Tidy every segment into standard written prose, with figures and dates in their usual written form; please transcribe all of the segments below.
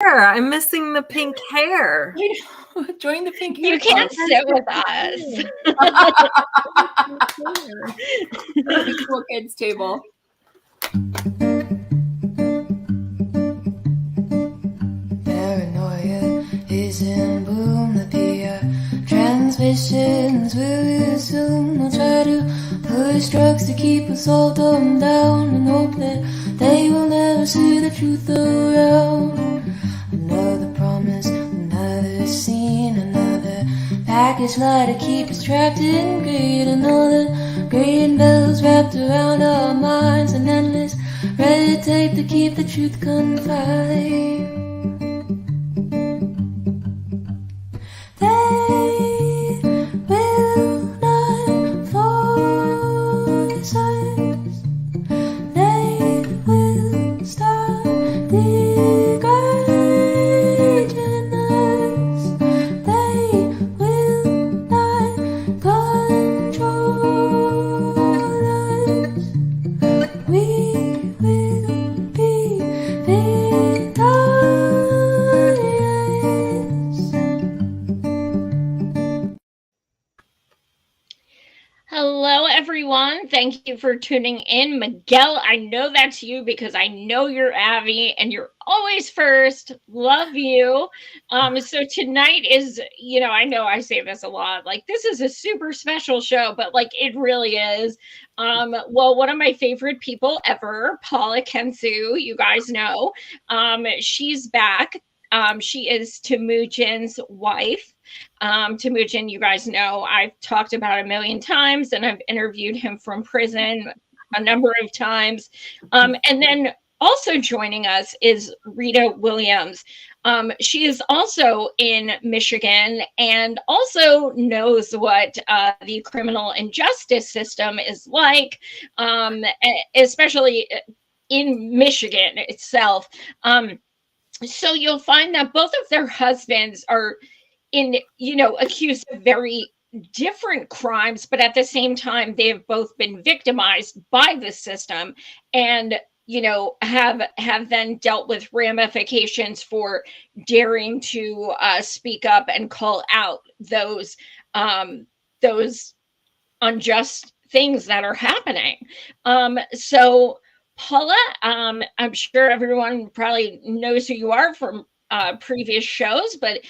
hair. I'm missing the pink hair. Join the pink hair. You can't sit with us. The cool kids table. Paranoia is in bloom. The PR transmissions will resume. I'll try to push drugs to keep us all dumbed down and hope that they will never see the truth around. Another promise, another scene, another package lie to keep us trapped in greed. Another green bells wrapped around our minds, an endless red tape to keep the truth confined. They will not force us. They will stop degrading us. They will not control us. We will be victorious. Hello, everyone. Thank you for tuning in. Miguel, I know that's you because I know you're Abby and you're always first. Love you. So tonight is, I know I say this a lot, like this is a super special show, but like it really is. Well, one of my favorite people ever, Paula Kensu, you guys know, she's back. She is Temujin's wife. Temujin, you guys know, I've talked about a million times and I've interviewed him from prison a number of times. And then also joining us is Rita Williams. She is also in Michigan and also knows what the criminal and justice system is like, especially in Michigan itself. So you'll find that both of their husbands are accused of very different crimes, but at the same time, they have both been victimized by the system and, have then dealt with ramifications for daring to speak up and call out those unjust things that are happening. So Paula, I'm sure everyone probably knows who you are from previous shows, but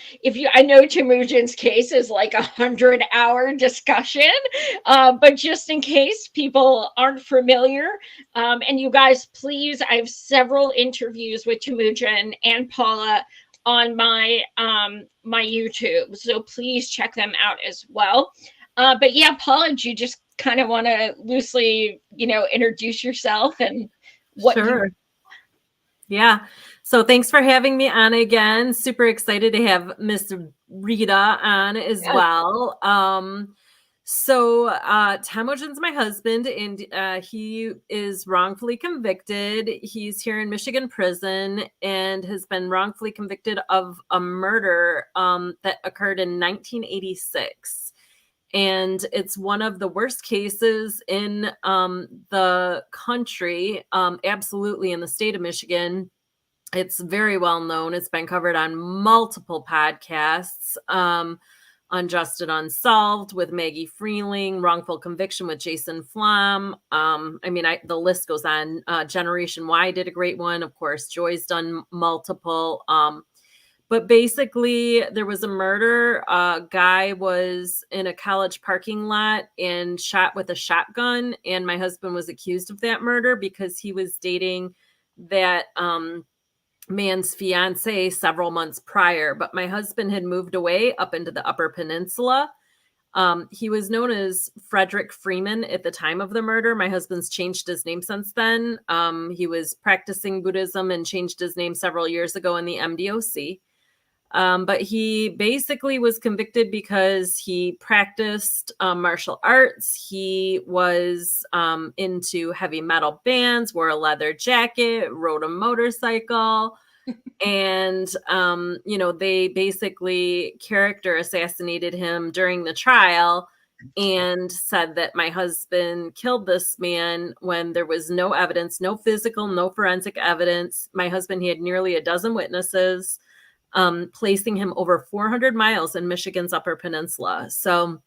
I know Temujin's case is like 100-hour discussion, but just in case people aren't familiar, and you guys, please, I have several interviews with Temujin and Paula on my YouTube, so please check them out as well. But yeah, Paula, do you just kind of want to loosely, introduce yourself and what? Sure. Yeah. So thanks for having me on again. Super excited to have Miss Rita on as well. Temujin's my husband, and he is wrongfully convicted. He's here in Michigan prison and has been wrongfully convicted of a murder that occurred in 1986. And it's one of the worst cases in the country, absolutely in the state of Michigan. It's very well known. It's been covered on multiple podcasts. Unjust and Unsolved with Maggie Freeling, Wrongful Conviction with Jason Flom. The list goes on. Generation Y did a great one. Of course, Joy's done multiple. But basically, there was a murder. A guy was in a college parking lot and shot with a shotgun. And my husband was accused of that murder because he was dating that man's fiance several months prior. But my husband had moved away up into the Upper Peninsula. He was known as Frederick Freeman at the time of the murder. My husband's changed his name since then. He was practicing Buddhism and changed his name several years ago in the MDOC. But he basically was convicted because he practiced martial arts. He was into heavy metal bands, wore a leather jacket, rode a motorcycle. And, they basically character assassinated him during the trial and said that my husband killed this man when there was no evidence, no physical, no forensic evidence. My husband, he had nearly a dozen witnesses. placing him over 400 miles in Michigan's Upper Peninsula. So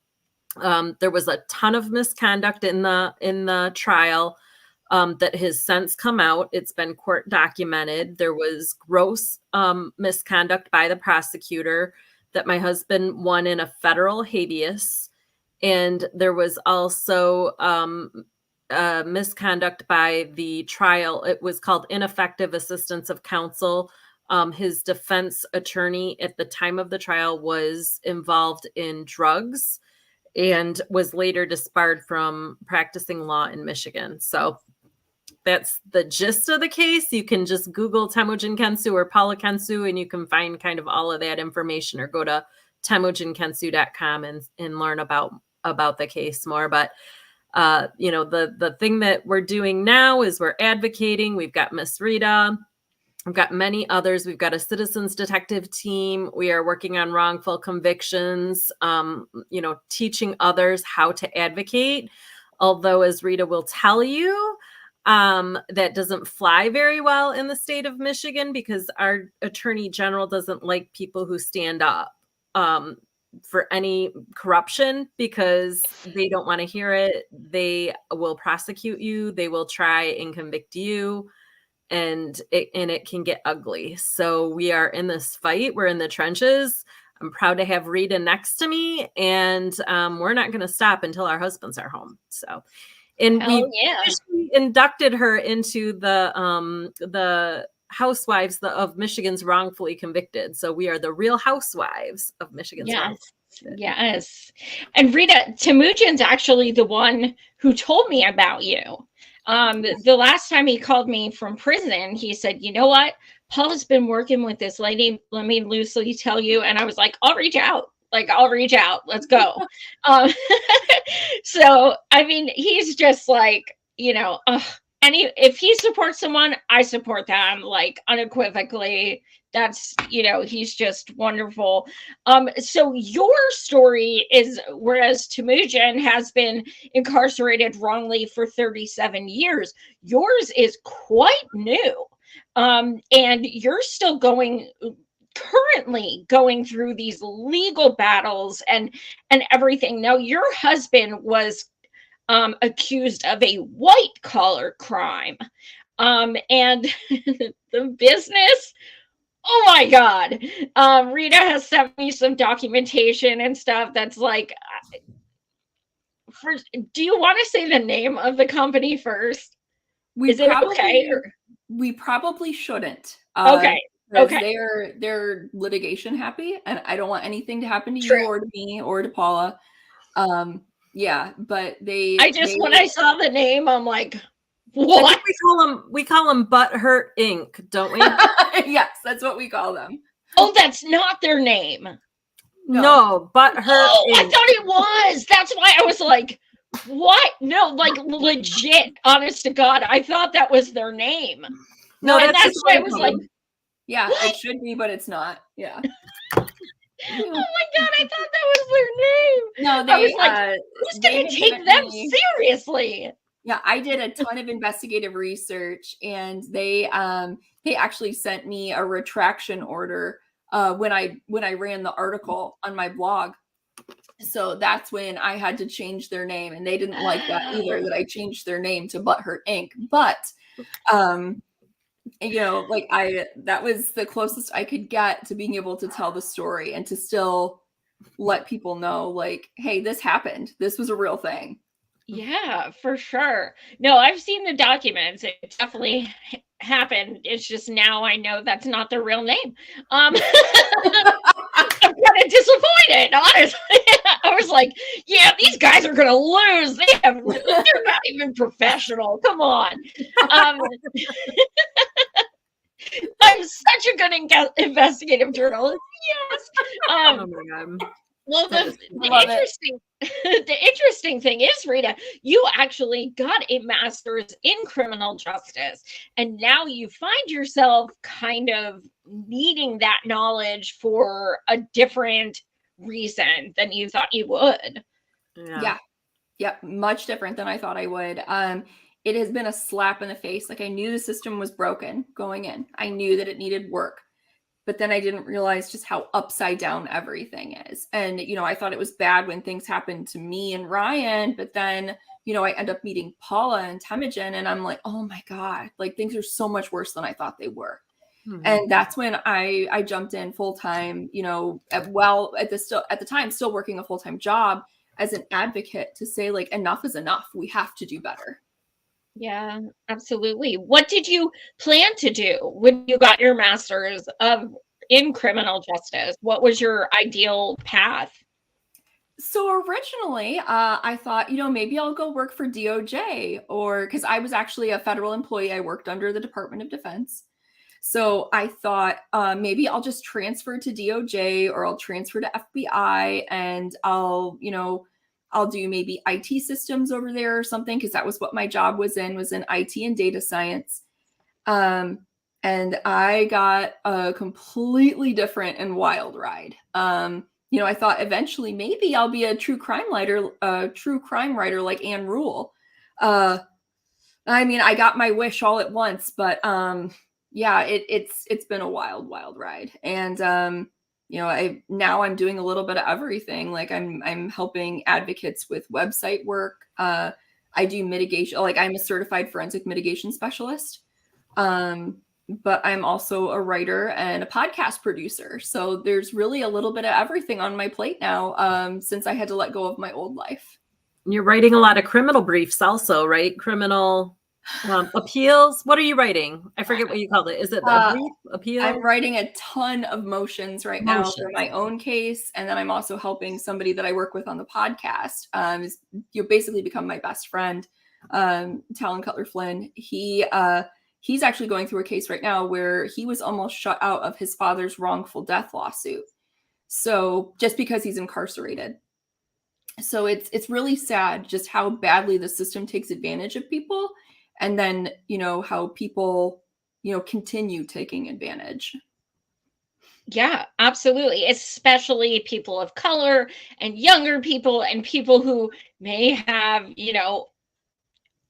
there was a ton of misconduct in the trial that has since come out. It's been court documented. There was gross misconduct by the prosecutor that my husband won in a federal habeas. And there was also misconduct by the trial. It was called ineffective assistance of counsel. His defense attorney at the time of the trial was involved in drugs and was later disbarred from practicing law in Michigan. So that's the gist of the case. You can just Google Temujin Kensu or Paula Kensu, and you can find kind of all of that information, or go to temujinkensu.com and learn about the case more. But the thing that we're doing now is we're advocating. We've got Miss Rita. We've got many others. We've got a citizens detective team. We are working on wrongful convictions, teaching others how to advocate. Although, as Rita will tell you, that doesn't fly very well in the state of Michigan, because our attorney general doesn't like people who stand up for any corruption, because they don't want to hear it. They will prosecute you. They will try and convict you. And it can get ugly. So we are in this fight. We're in the trenches. I'm proud to have Rita next to me, and we're not going to stop until our husbands are home. So, and we inducted her into the housewives of Michigan's wrongfully convicted. So we are the real housewives of Michigan's wrongfully convicted. Yes. And Rita, Temujin's actually the one who told me about you. The last time he called me from prison, he said, "You know what? Paula's been working with this lady. Let me loosely tell you." And I was like, "I'll reach out. Let's go." So, I mean, he's just like, if he supports someone, I support them, like, unequivocally. That's, he's just wonderful. So your story is, whereas Temujin has been incarcerated wrongly for 37 years, yours is quite new. And you're still currently going through these legal battles and everything. Now, your husband was accused of a white collar crime. And the business, oh my God. Rita has sent me some documentation and stuff that's like, do you want to say the name of the company first? Is it okay? We probably shouldn't. Okay. They're litigation happy, and I don't want anything to happen to you or to me or to Paula. But when I saw the name, I'm like, what? We call them Butt Hurt Inc., don't we? Yes, that's what we call them. Oh, that's not their name. No, Butt Hurt Inc. I thought it was. That's why I was like, what? No, like, legit, honest to God, I thought that was their name. No, that's why I was like, yeah, what? It should be, but it's not. Yeah. Oh my God, I thought that was their name. No, I was like, who's going to take them seriously? Yeah, I did a ton of investigative research, and they actually sent me a retraction order when I ran the article on my blog. So that's when I had to change their name, and they didn't like that either, that I changed their name to Butthurt Inc. But that was the closest I could get to being able to tell the story and to still let people know, like, hey, this happened. This was a real thing. Yeah, for sure. No, I've seen the documents. It definitely happened. It's just now I know that's not their real name. I'm kind of disappointed, honestly. I was like, yeah, these guys are gonna lose. They're not even professional. Come on. I'm such a good investigative journalist. Yes. Oh my God. Well, the interesting thing is, Rita, you actually got a master's in criminal justice, and now you find yourself kind of needing that knowledge for a different reason than you thought you would. Yeah, much different than I thought I would. It has been a slap in the face. Like, I knew the system was broken going in. I knew that it needed work. but then I didn't realize just how upside down everything is. And, you know, I thought it was bad when things happened to me and Ryan, but then, you know, I end up meeting Paula and Temujin, and I'm like, oh my God, like things are so much worse than I thought they were. And that's when I jumped in full time, you know, at the time still working a full-time job as an advocate to say, like, enough is enough. We have to do better. Yeah, absolutely. What did you plan to do when you got your master's in criminal justice? What was your ideal path? So originally, I thought, you know, maybe I'll go work for DOJ, or because I was actually a federal employee. I worked under the Department of Defense. So I thought maybe I'll just transfer to DOJ, or I'll transfer to FBI, and I'll, you know, I'll do maybe IT systems over there or something, because that was what my job was in IT and data science. And I got a completely different and wild ride. You know, I thought eventually maybe I'll be a true crime writer like Anne Rule. I mean, I got my wish all at once, but yeah, it's been a wild ride. And you know, now I'm doing a little bit of everything. Like I'm helping advocates with website work. I do mitigation, like I'm a certified forensic mitigation specialist. But I'm also a writer and a podcast producer. So there's really a little bit of everything on my plate now, since I had to let go of my old life. You're writing a lot of criminal briefs also, right? Criminal appeals. What are you writing? I forget what you called it. Is it a brief appeal? I'm writing a ton of motions right now for my own case. And then I'm also helping somebody that I work with on the podcast. You basically become my best friend, Talon Cutler Flynn. He's actually going through a case right now where he was almost shut out of his father's wrongful death lawsuit. So just because he's incarcerated. So it's really sad just how badly the system takes advantage of people. And then, you know, how people, you know, continue taking advantage. Yeah, absolutely. Especially people of color and younger people and people who may have, you know,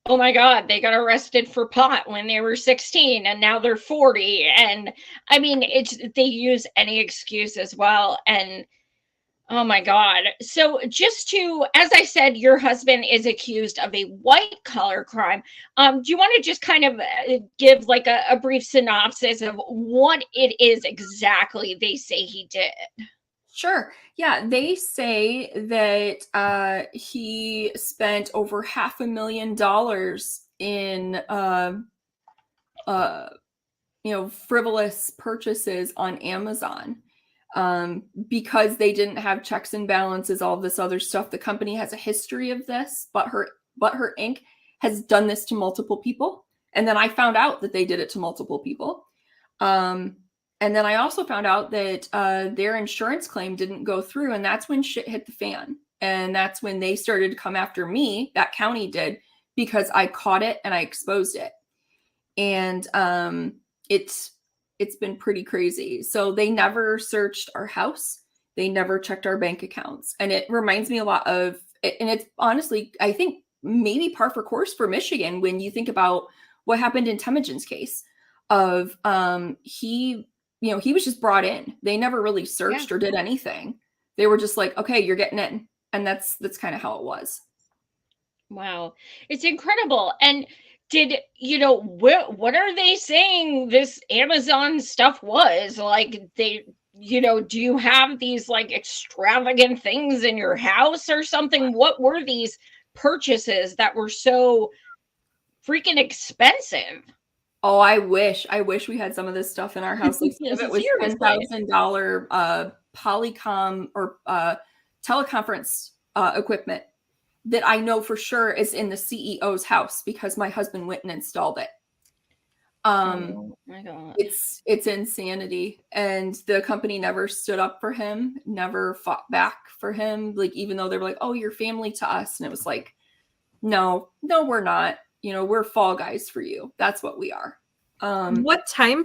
oh my God, they got arrested for pot when they were 16 and now they're 40. And I mean, they use any excuse as well. And oh my God. So as I said, your husband is accused of a white collar crime. Do you want to just kind of give like a brief synopsis of what it is exactly they say he did? Sure. Yeah, they say that he spent over $500,000 in you know, frivolous purchases on Amazon. Because they didn't have checks and balances, all this other stuff. The company has a history of this, but her Inc. has done this to multiple people. And then I found out that they did it to multiple people. And then I also found out that their insurance claim didn't go through, and that's when shit hit the fan. And that's when they started to come after me, that county did, because I caught it and I exposed it. And it's been pretty crazy. So they never searched our house. They never checked our bank accounts. And it reminds me a lot of, and it's honestly, I think maybe par for course for Michigan when you think about what happened in Temujin's case of he was just brought in. They never really searched or did anything. They were just like, okay, you're getting in. And that's kind of how it was. Wow. It's incredible. And did, you know, what are they saying this Amazon stuff was? Like they, you know, do you have these like extravagant things in your house or something? What were these purchases that were so freaking expensive? Oh, I wish we had some of this stuff in our house. Like some of it was $10,000 Polycom or teleconference equipment that I know for sure is in the CEO's house because my husband went and installed it. Oh my God. It's insanity. And the company never stood up for him, never fought back for him. Like, even though they were like, oh, you're family to us. And it was like, no, we're not. You know, we're fall guys for you. That's what we are. What time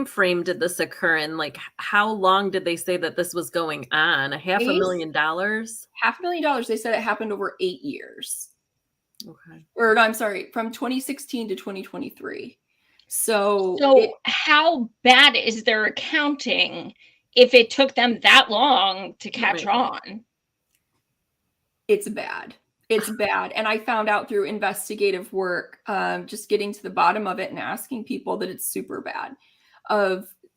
frame did this occur in? Like, how long did they say that this was going on? $500,000? $500,000. They said it happened over 8 years. Okay. Or no, I'm sorry, from 2016 to 2023. So how bad is their accounting if it took them that long to catch on? It's bad. It's bad. And I found out through investigative work, just getting to the bottom of it and asking people, that it's super bad.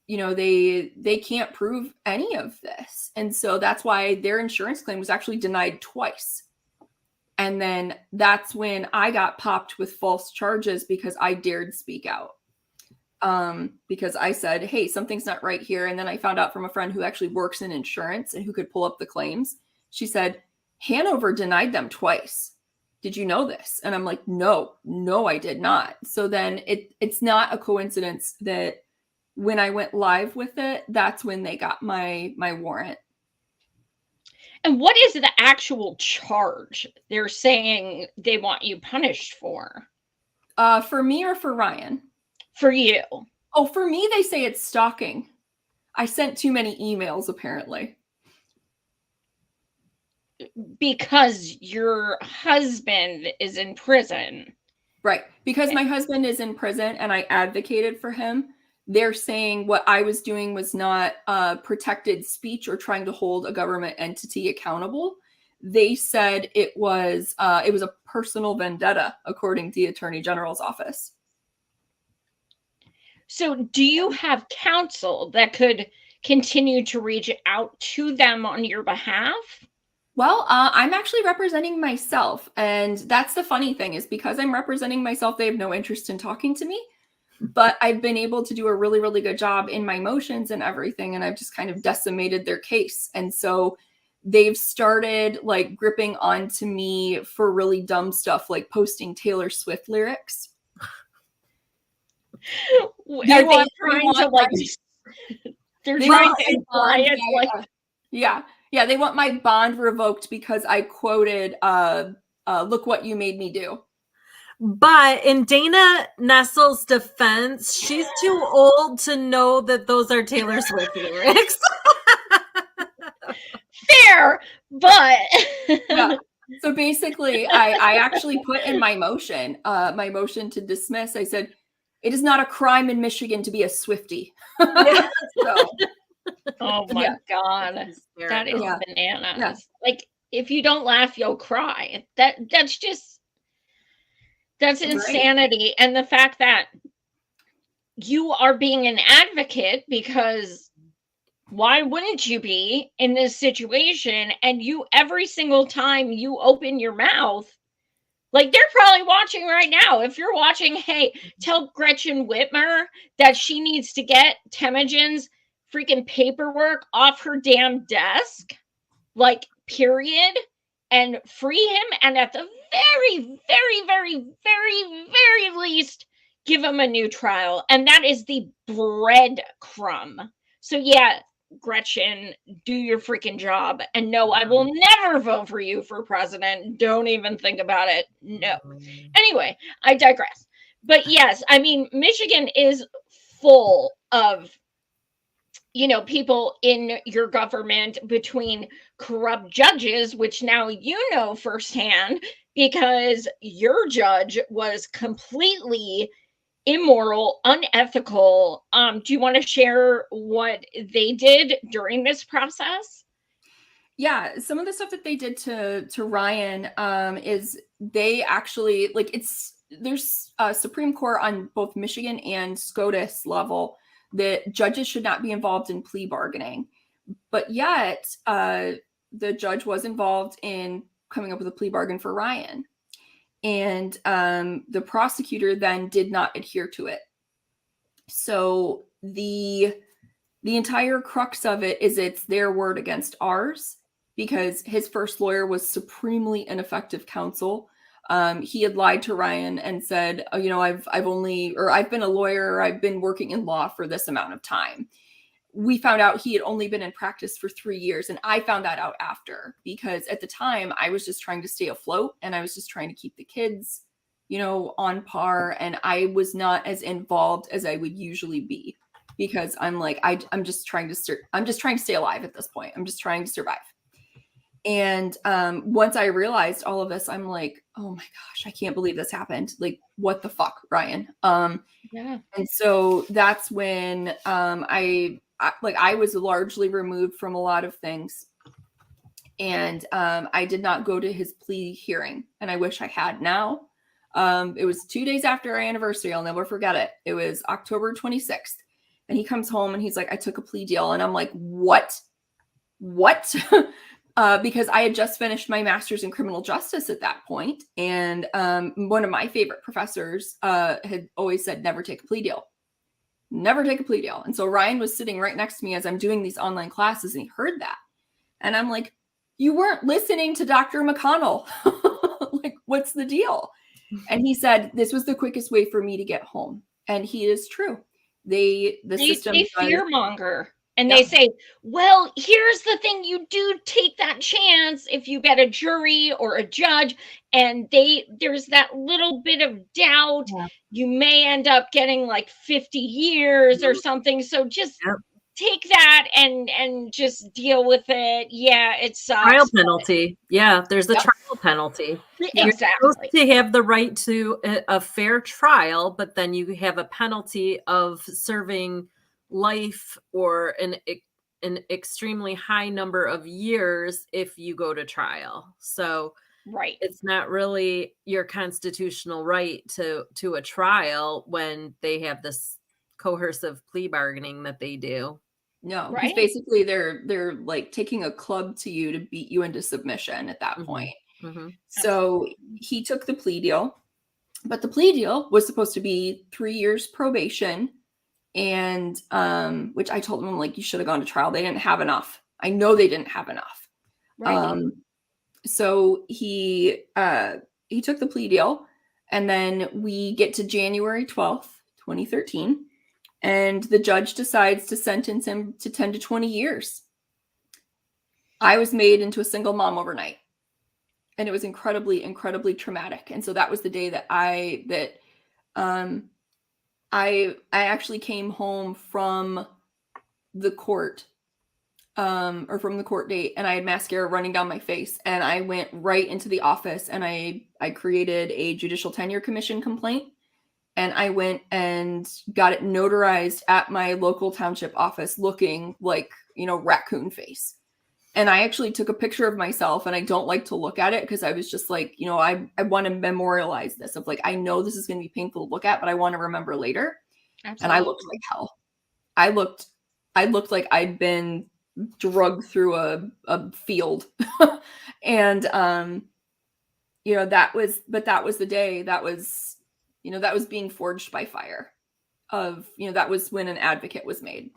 They can't prove any of this. And so that's why their insurance claim was actually denied twice. And then that's when I got popped with false charges because I dared speak out. Because I said, hey, something's not right here. And then I found out from a friend who actually works in insurance and who could pull up the claims. She said, Hanover denied them twice. Did you know this? And I'm like, no, I did not. So then it's not a coincidence that when I went live with it, that's when they got my warrant. And what is the actual charge they're saying they want you punished for? For me or for Ryan? For you. Oh, for me, they say it's stalking. I sent too many emails, apparently. Because your husband is in prison. Right. Because my husband is in prison and I advocated for him. They're saying what I was doing was not protected speech or trying to hold a government entity accountable. They said it was a personal vendetta, according to the Attorney General's office. So do you have counsel that could continue to reach out to them on your behalf? Well, I'm actually representing myself. And that's the funny thing, is because I'm representing myself, they have no interest in talking to me. But I've been able to do a really, really good job in my motions and everything. And I've just kind of decimated their case. And so they've started like gripping onto me for really dumb stuff, like posting Taylor Swift lyrics. They're trying to imply it's like... Yeah, they want my bond revoked because I quoted look what you made me do. But in Dana Nestle's defense, she's too old to know that those are Taylor Swift lyrics. Fair, but yeah. So basically, I actually put in my motion to dismiss, I said, it is not a crime in Michigan to be a Swiftie. So, oh my God. That is bananas. Yeah. Like, if you don't laugh, you'll cry. That's insanity. Right. And the fact that you are being an advocate, because why wouldn't you be in this situation? And you, every single time you open your mouth, like, they're probably watching right now. If you're watching, hey, tell Gretchen Whitmer that she needs to get Temujin's freaking paperwork off her damn desk, like, period, and free him. And at the very, very, very, very, very least, give him a new trial. And that is the breadcrumb. So yeah, Gretchen, do your freaking job. And no, I will never vote for you for president. Don't even think about it. No. Anyway, I digress. But yes, I mean, Michigan is full of, people in your government, between corrupt judges, which now you know firsthand because your judge was completely immoral, unethical. Do you want to share what they did during this process? Yeah, some of the stuff that they did to Ryan is they actually, like, there's a Supreme Court on both Michigan and SCOTUS level that judges should not be involved in plea bargaining. But yet, the judge was involved in coming up with a plea bargain for Ryan. And the prosecutor then did not adhere to it. So the entire crux of it is it's their word against ours, because his first lawyer was supremely ineffective counsel. He had lied to Ryan and said, I've been a lawyer, or I've been working in law for this amount of time. We found out he had only been in practice for 3 years. And I found that out after, because at the time I was just trying to stay afloat and I was just trying to keep the kids, on par. And I was not as involved as I would usually be, because I'm like, I'm just trying to stay alive at this point. I'm just trying to survive. And once I realized all of this, I'm like, oh my gosh, I can't believe this happened. Like, what the fuck, Ryan? Yeah. And so that's when I was largely removed from a lot of things. And I did not go to his plea hearing, and I wish I had now. It was 2 days after our anniversary. I'll never forget it. It was October 26th. And he comes home and he's like, I took a plea deal. And I'm like, what? Because I had just finished my master's in criminal justice at that point. And one of my favorite professors had always said, never take a plea deal. Never take a plea deal. And so Ryan was sitting right next to me as I'm doing these online classes, and he heard that. And I'm like, you weren't listening to Dr. McConnell. Like, what's the deal? And he said, this was the quickest way for me to get home. And he is true. The system They fearmonger. And Yep. they say, well, here's the thing. You do take that chance if you get a jury or a judge, and there's that little bit of doubt. Yeah. You may end up getting like 50 years or something. So just take that and just deal with it. Yeah, it sucks. Trial penalty. Yeah, there's a Yep. trial penalty. You're Exactly. supposed to have the right to a fair trial, but then you have a penalty of serving life or an extremely high number of years if you go to trial. So Right. it's not really your constitutional right to a trial when they have this coercive plea bargaining that they do. No, Right. because basically they're like taking a club to you to beat you into submission at that point. Mm-hmm. So he took the plea deal, but the plea deal was supposed to be 3 years probation, and which I told him, I'm like, you should have gone to trial. They didn't have enough. I know they didn't have enough. Right. So he took the plea deal, and then we get to January 12th, 2013. And the judge decides to sentence him to 10 to 20 years. I was made into a single mom overnight. And it was incredibly, incredibly traumatic. And so that was the day that I actually came home from the court, or from the court date, and I had mascara running down my face. And I went right into the office, and I created a Judicial Tenure Commission complaint. And I went and got it notarized at my local township office, looking like, raccoon face. And I actually took a picture of myself, and I don't like to look at it because I was just like, I want to memorialize this of like, I know this is going to be painful to look at, but I want to remember later. Absolutely. And I looked like hell. I looked like I'd been drugged through a field. And, that was the day that was being forged by fire that was when an advocate was made.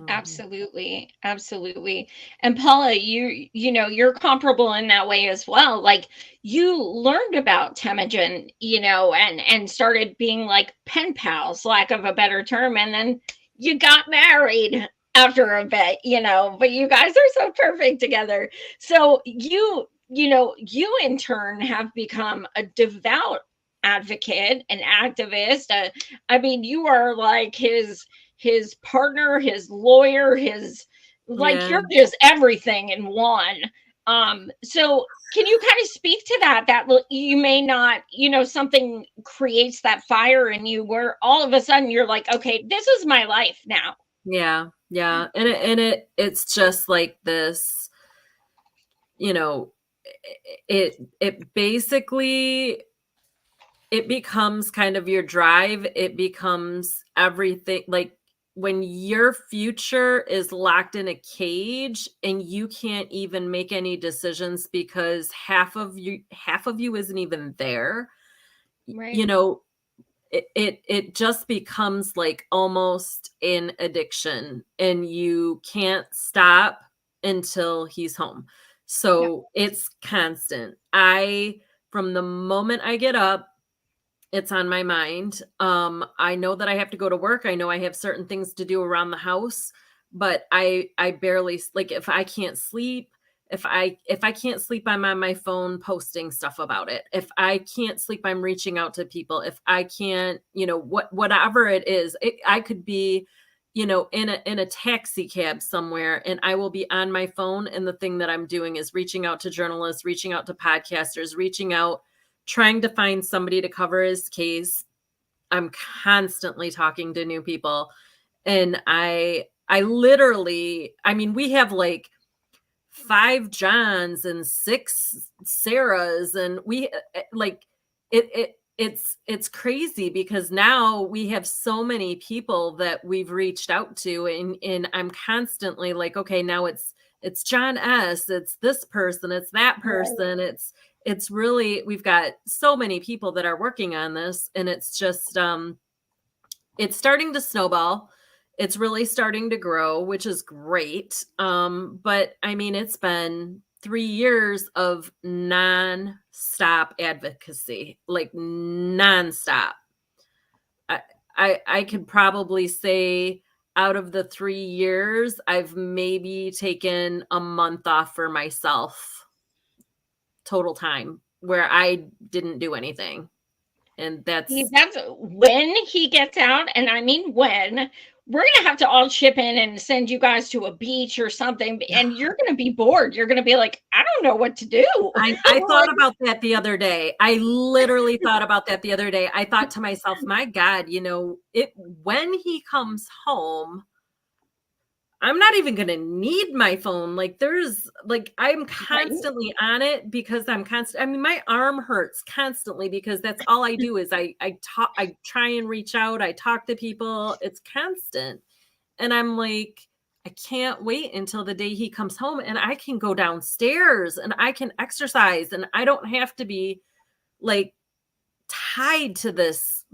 Absolutely. Absolutely. And Paula, you're comparable in that way as well. Like, you learned about Temujin, and started being like pen pals, lack of a better term. And then you got married after a bit, but you guys are so perfect together. So you in turn have become a devout advocate, an activist. I mean, you are like his partner, his lawyer, you're just everything in one. So can you kind of speak to that you may not, something creates that fire in you where all of a sudden you're like, okay, this is my life now. Yeah. And it's just like this, it basically, it becomes kind of your drive. It becomes everything. Like, when your future is locked in a cage and you can't even make any decisions because half of you isn't even there, Right. It just becomes like almost an addiction, and you can't stop until he's home. So it's constant. From the moment I get up, it's on my mind. I know that I have to go to work. I know I have certain things to do around the house, but I barely, like, if I can't sleep, if I can't sleep, I'm on my phone posting stuff about it. If I can't sleep, I'm reaching out to people. If I can't, whatever it is, I could be you know, in a taxi cab somewhere, and I will be on my phone, and the thing that I'm doing is reaching out to journalists, reaching out to podcasters, reaching out, trying to find somebody to cover his case. I'm constantly talking to new people. And I literally, I mean, we have like 5 Johns and 6 Sarahs, and we like it's crazy because now we have so many people that we've reached out to, and I'm constantly like, okay, now it's John S, it's this person, it's that person, it's really, we've got so many people that are working on this, and it's just it's starting to snowball. It's really starting to grow, which is great. But I mean, it's been 3 years of non-stop advocacy, like non-stop. I could probably say out of the 3 years, I've maybe taken a month off for myself total time where I didn't do anything. And that's when he gets out, and I mean when, we're gonna have to all chip in and send you guys to a beach or something, and you're gonna be bored. You're gonna be like, I don't know what to do. I thought about that the other day. I literally thought about that the other day. I thought to myself, my God, you know, when he comes home, I'm not even going to need my phone. Like I'm constantly on it because I mean, my arm hurts constantly because that's all I do is I try and reach out. I talk to people. It's constant. And I'm like, I can't wait until the day he comes home and I can go downstairs and I can exercise and I don't have to be like tied to this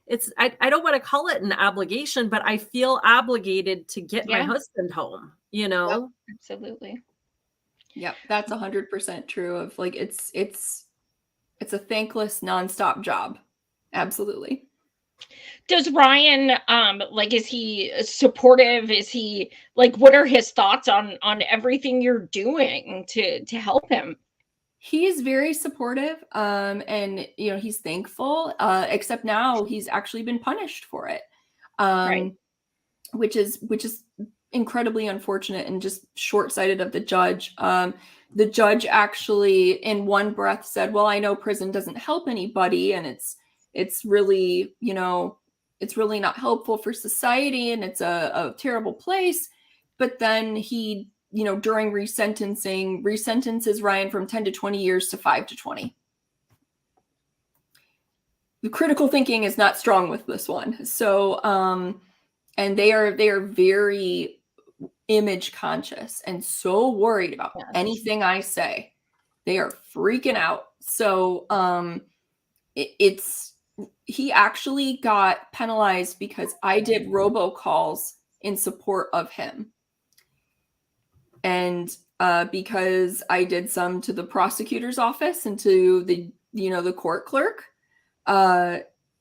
it's I don't want to call it an obligation, but I feel obligated to get my husband home, you know? Yep, absolutely. Yep, that's 100% true of like it's a thankless nonstop job. Absolutely. Does Ryan like, is he supportive? Is he like, what are his thoughts on everything you're doing to help him? He is very supportive, and you know he's thankful. Except now he's actually been punished for it, Right. which is incredibly unfortunate and just short-sighted of the judge. The judge actually, in one breath, said, "Well, I know prison doesn't help anybody, and it's really, you know, it's really not helpful for society, and it's a terrible place." But then he, you know, during resentences Ryan from 10 to 20 years to 5 to 20. The critical thinking is not strong with this one. So, and they are very image conscious and so worried about anything I say. They are freaking out. So, he actually got penalized because I did robocalls in support of him. And because I did some to the prosecutor's office and to the, you know, the court clerk,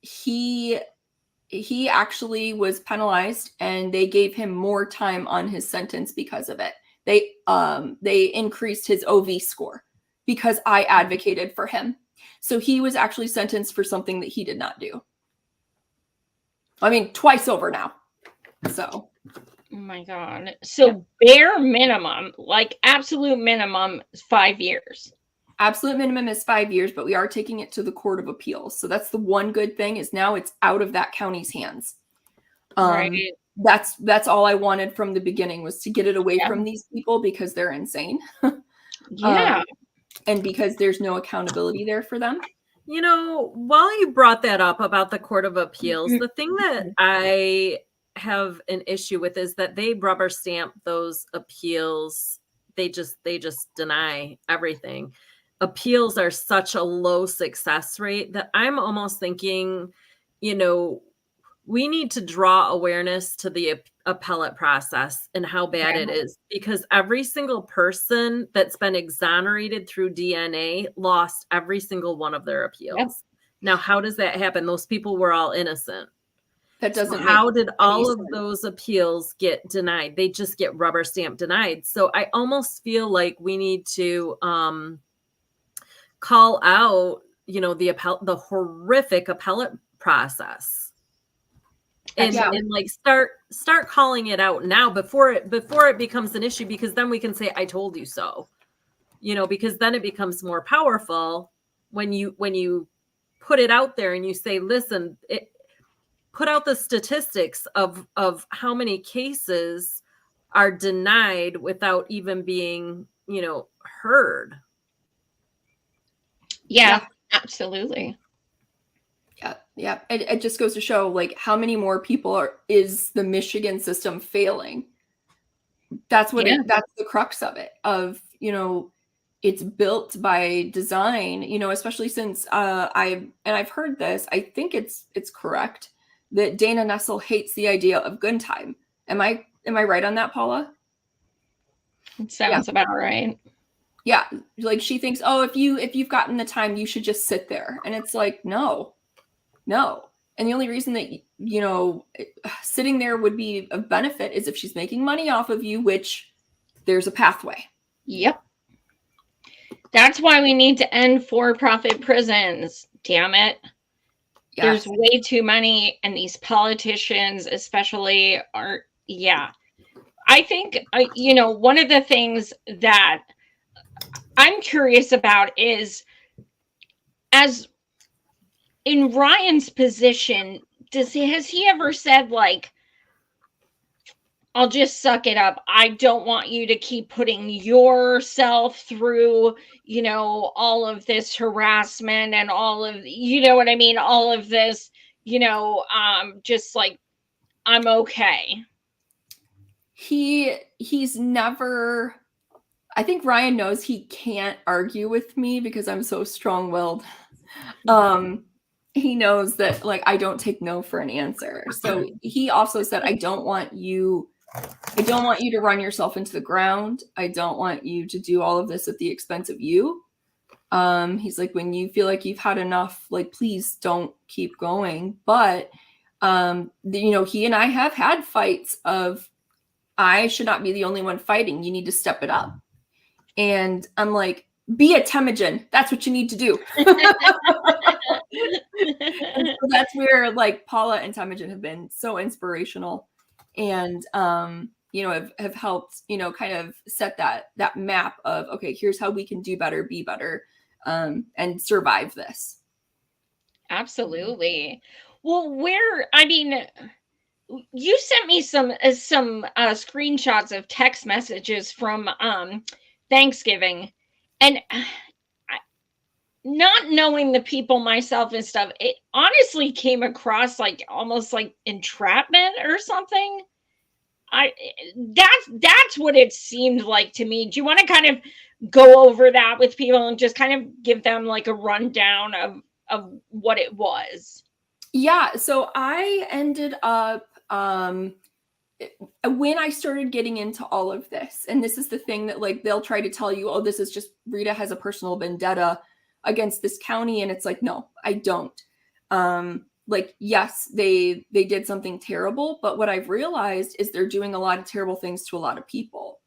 he actually was penalized and they gave him more time on his sentence because of it. They increased his OV score because I advocated for him. So he was actually sentenced for something that he did not do. I mean, twice over now. So. Oh my God. So bare minimum, like absolute minimum is 5 years. Absolute minimum is 5 years, but we are taking it to the Court of Appeals. So that's the one good thing is now it's out of that county's hands. Right. That's all I wanted from the beginning was to get it away from these people because they're insane. Yeah. And because there's no accountability there for them. You know, while you brought that up about the Court of Appeals, the thing that I have an issue with is that they rubber stamp those appeals. They just deny everything. Appeals are such a low success rate that I'm almost thinking, you know, we need to draw awareness to the appellate process and how bad it is, because every single person that's been exonerated through DNA lost every single one of their appeals. Yep. Now, how does that happen? Those people were all innocent. That doesn't. How did all of those appeals get denied? They just get rubber stamp denied. So I almost feel like we need to call out, you know, the horrific appellate process. and Yeah. and like start calling it out now before it becomes an issue, because then we can say, I told you so, because then it becomes more powerful when you put it out there and you say, listen, put out the statistics of how many cases are denied without even being heard. Yeah, absolutely. Yeah. It just goes to show, like, how many more people is the Michigan system failing? That's what that's the crux of it, it's built by design, especially since I've heard this, I think it's correct, that Dana Nessel hates the idea of gun time. Am I right on that, Paula? It sounds about right. Yeah, like she thinks, oh, if you've gotten the time, you should just sit there. And it's like, no. And the only reason that sitting there would be of benefit is if she's making money off of you, which there's a pathway. Yep. That's why we need to end for-profit prisons. Damn it. Yeah. There's way too many, and these politicians especially are, I think, one of the things that I'm curious about is, as in Ryan's position, has he ever said, like, I'll just suck it up, I don't want you to keep putting yourself through, all of this harassment and all of, what I mean? All of this, just like, I'm okay. He's never, I think Ryan knows he can't argue with me because I'm so strong-willed. He knows that, like, I don't take no for an answer. So he also said, I don't want you to run yourself into the ground. I don't want you to do all of this at the expense of you. He's like, when you feel like you've had enough, like, please don't keep going. But, he and I have had fights of, I should not be the only one fighting. You need to step it up. And I'm like, be a Temujin. That's what you need to do. And so that's where, like, Paula and Temujin have been so inspirational, and have helped, kind of set that map of, okay, here's how we can do better, be better, and survive this. Absolutely. Well, you sent me some screenshots of text messages from Thanksgiving, and not knowing the people myself and stuff, it honestly came across like almost like entrapment or something. That's what it seemed like to me. Do you want to kind of go over that with people and just kind of give them like a rundown of what it was? Yeah, so I ended up when I started getting into all of this, and this is the thing that, like, they'll try to tell you, oh, this is just Rita has a personal vendetta against this county, and it's like, no, I don't. Like, yes, they did something terrible, but what I've realized is they're doing a lot of terrible things to a lot of people.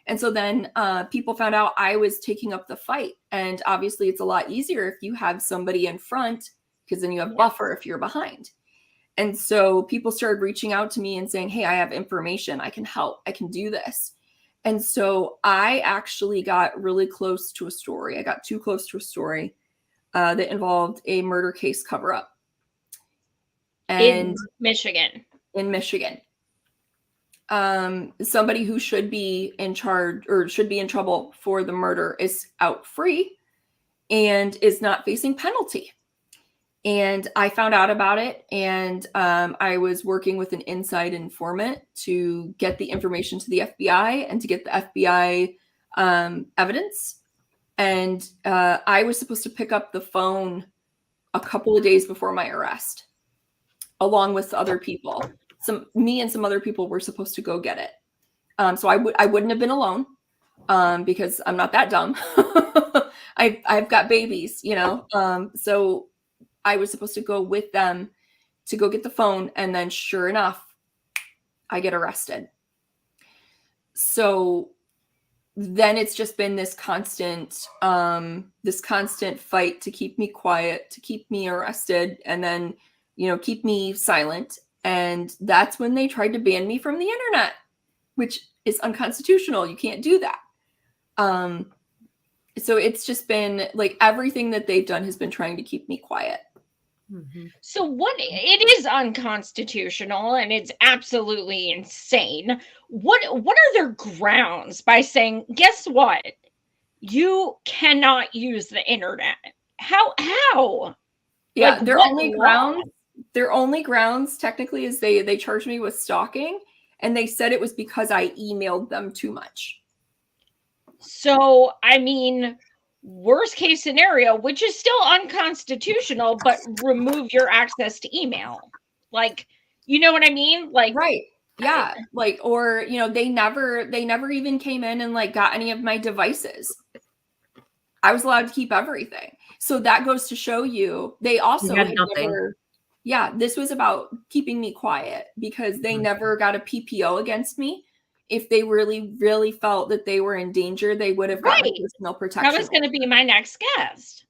And so then people found out I was taking up the fight, and obviously it's a lot easier if you have somebody in front, because then you have buffer if you're behind. And so people started reaching out to me and saying, hey, I have information, I can help, I can do this. And so I actually got really close to a story. I got too close to a story that involved a murder case cover-up. And in Michigan. Somebody who should be in charge or should be in trouble for the murder is out free and is not facing penalty. And I found out about it, and I was working with an inside informant to get the information to the FBI and to get the FBI evidence. And I was supposed to pick up the phone a couple of days before my arrest, along with other people. Me and some other people were supposed to go get it. So I wouldn't have been alone because I'm not that dumb. I've got babies, so I was supposed to go with them to go get the phone, and then sure enough, I get arrested. So then it's just been this constant fight to keep me quiet, to keep me arrested, and then, keep me silent. And that's when they tried to ban me from the internet, which is unconstitutional. You can't do that. So it's just been like everything that they've done has been trying to keep me quiet. So what, it is unconstitutional and it's absolutely insane. What are their grounds by saying, guess what? You cannot use the internet. How? Yeah, Like, their what only law? grounds technically is they charged me with stalking, and they said it was because I emailed them too much. So, I mean, worst case scenario, which is still unconstitutional, but remove your access to email. Like, you know what I mean? Like, Right. Yeah. Like, or, you know, they never even came in and like got any of my devices. I was allowed to keep everything. So that goes to show you they also had had nothing. never, yeah, this was about keeping me quiet because they never got a PPO against me. If they really, really felt that they were in danger, they would have gotten right. a personal protection. That was going to be my next guest.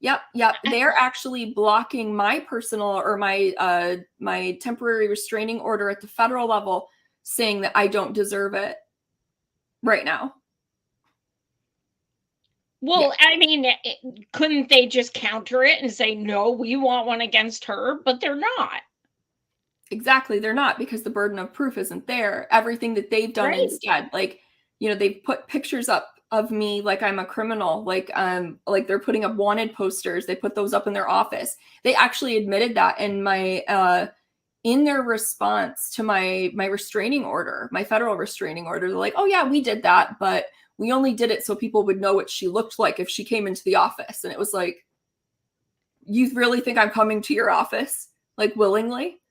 Yep. They're actually blocking my personal or my my temporary restraining order at the federal level, saying that I don't deserve it right now. Well, I mean, couldn't they just counter it and say, no, we want one against her, but they're not. Exactly. They're not, because the burden of proof isn't there. Everything that they've done Right. instead, like, you know, they've put pictures up of me like I'm a criminal, like they're putting up wanted posters. They put those up in their office. They actually admitted that in my in their response to my restraining order, my federal restraining order. They're like, oh yeah, we did that, but we only did it so people would know what she looked like if she came into the office. And it was like, you really think I'm coming to your office like willingly?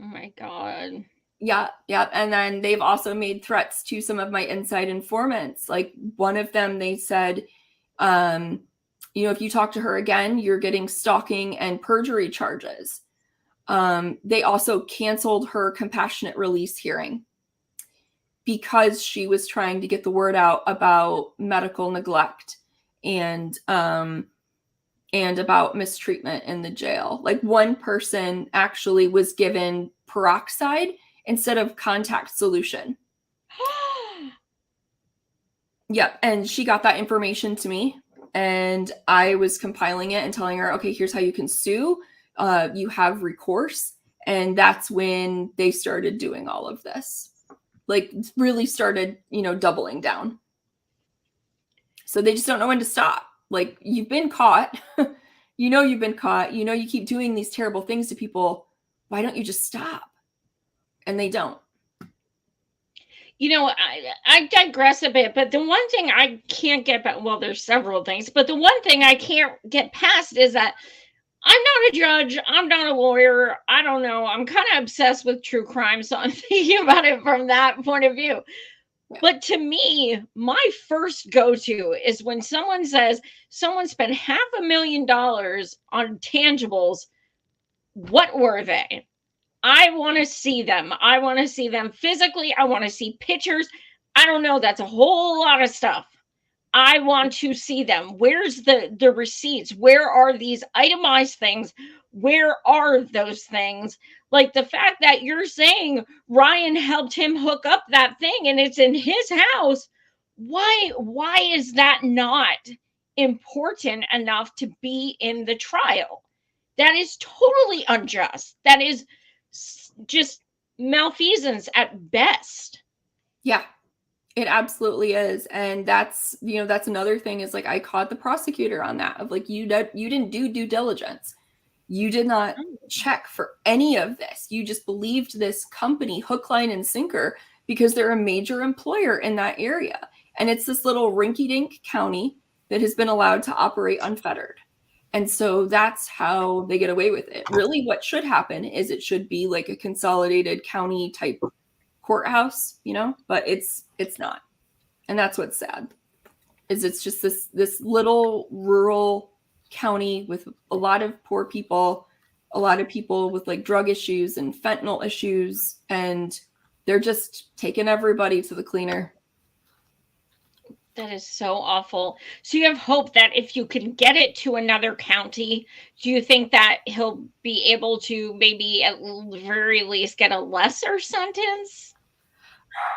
Oh my God. Yeah. And then they've also made threats to some of my inside informants. Like one of them, they said, you know, if you talk to her again, you're getting stalking and perjury charges. They also canceled her compassionate release hearing because she was trying to get the word out about medical neglect and about mistreatment in the jail. Like one person actually was given peroxide instead of contact solution. Yep. And she got that information to me, and I was compiling it and telling her, okay, here's how you can sue. You have recourse. And that's when they started doing all of this. Like really started, you know, doubling down. So they just don't know when to stop. Like, you've been caught. You know you've been caught. You know you keep doing these terrible things to people. Why don't you just stop? And they don't. You know, I digress a bit, but the one thing I can't get back, well, there's several things, but the one thing I can't get past is that I'm not a judge. I'm not a lawyer. I don't know. I'm kind of obsessed with true crime, so I'm thinking about it from that point of view. Yeah. But to me, my first go-to is when someone says someone spent $500,000 on tangibles. What were they? I want to see them. I want to see them physically. I want to see pictures. I don't know. That's a whole lot of stuff. I want to see them. Where's the receipts? Where are these itemized things? Where are those things? Like the fact that you're saying Ryan helped him hook up that thing and it's in his house. Why is that not important enough to be in the trial? That is totally unjust. That is just malfeasance at best. Yeah, it absolutely is. And that's, you know, that's another thing is like, I caught the prosecutor on that of like, you didn't do due diligence. You did not check for any of this. You just believed this company hook, line, and sinker because they're a major employer in that area. And it's this little rinky-dink county that has been allowed to operate unfettered. And so that's how they get away with it. Really, what should happen is it should be like a consolidated county type courthouse, you know, but it's not. And that's what's sad, is it's just this little rural county with a lot of poor people, a lot of people with like drug issues and fentanyl issues, and they're just taking everybody to the cleaner. That is so awful. So you have hope that if you can get it to another county, do you think that he'll be able to maybe at very least get a lesser sentence?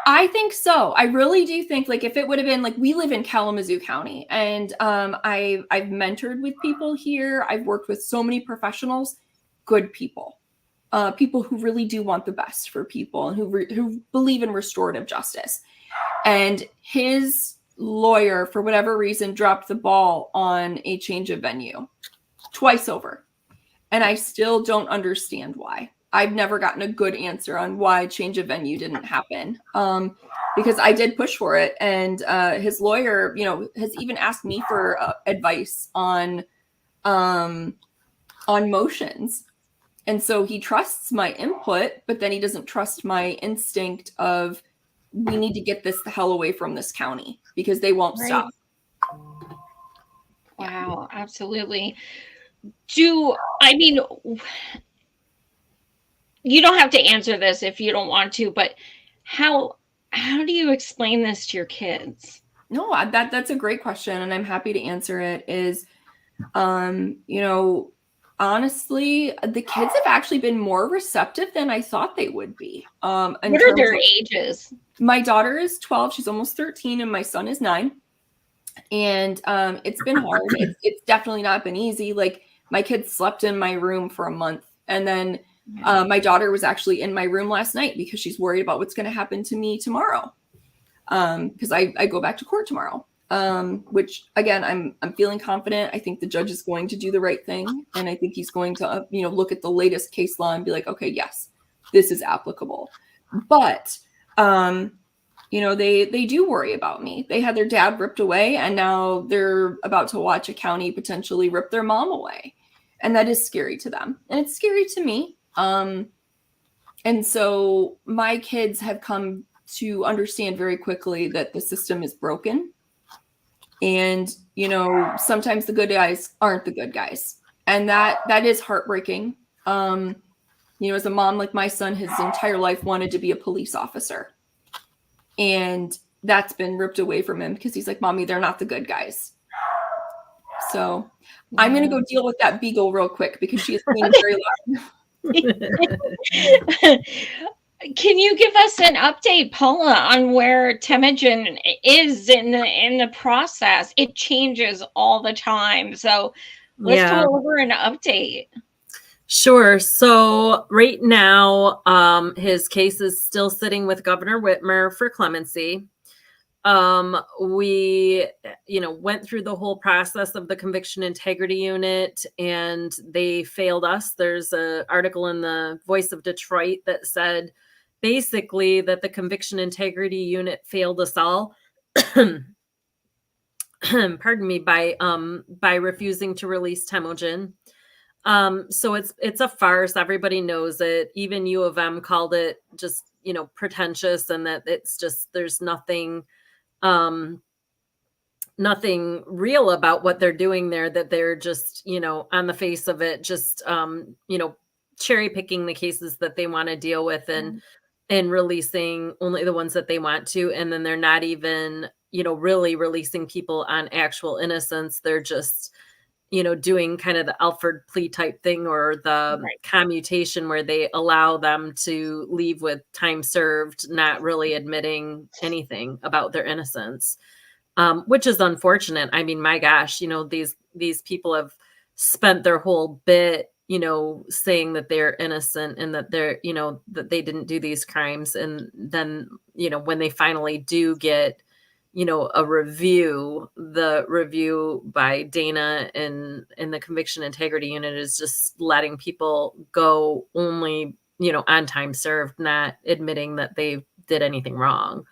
I think so. I really do think like if it would have been like we live in Kalamazoo County and I've mentored with people here. I've worked with so many professionals, good people. People who really do want the best for people and who believe in restorative justice. And his lawyer, for whatever reason, dropped the ball on a change of venue twice over. And I still don't understand why. I've never gotten a good answer on why change of venue didn't happen. Because I did push for it. And his lawyer, has even asked me for advice on motions. And so he trusts my input, but then he doesn't trust my instinct of we need to get this the hell away from this county because they won't stop. Wow, absolutely. You don't have to answer this if you don't want to, but how do you explain this to your kids? No, that's a great question, and I'm happy to answer it. Is, honestly, the kids have actually been more receptive than I thought they would be. What are their ages? My daughter is 12. She's almost 13, and my son is 9. And it's been hard. It's definitely not been easy. Like my kids slept in my room for a month, and then my daughter was actually in my room last night because she's worried about what's going to happen to me tomorrow. Because I go back to court tomorrow. Which again, I'm feeling confident. I think the judge is going to do the right thing, and I think he's going to look at the latest case law and be like, okay, yes, this is applicable. But they do worry about me. They had their dad ripped away, and now they're about to watch a county potentially rip their mom away, and that is scary to them, and it's scary to me. And so my kids have come to understand very quickly that the system is broken. And, sometimes the good guys aren't the good guys. And that is heartbreaking. As a mom, like my son, his entire life wanted to be a police officer. And that's been ripped away from him because he's like, Mommy, they're not the good guys. So I'm going to go deal with that beagle real quick because she is being very loud. Can you give us an update, Paula, on where Temujin is in the process? It changes all the time. So let's go over an update. Sure. So right now, his case is still sitting with Governor Whitmer for clemency. We, went through the whole process of the Conviction Integrity Unit, and they failed us. There's an article in the Voice of Detroit that said basically that the Conviction Integrity Unit failed us all. Pardon me, by refusing to release Temujin. So it's a farce. Everybody knows it. Even U of M called it just, pretentious, and that it's just, there's nothing real about what they're doing there, that they're just, on the face of it, just, cherry picking the cases that they want to deal with and releasing only the ones that they want to. And then they're not even, really releasing people on actual innocence. They're just, doing kind of the Alford plea type thing, or the commutation where they allow them to leave with time served, not really admitting anything about their innocence, which is unfortunate. I mean, my gosh, these people have spent their whole bit, saying that they're innocent and that they're, that they didn't do these crimes. And then, when they finally do get, a review, the review by Dana and the Conviction Integrity Unit is just letting people go only, on time served, not admitting that they did anything wrong.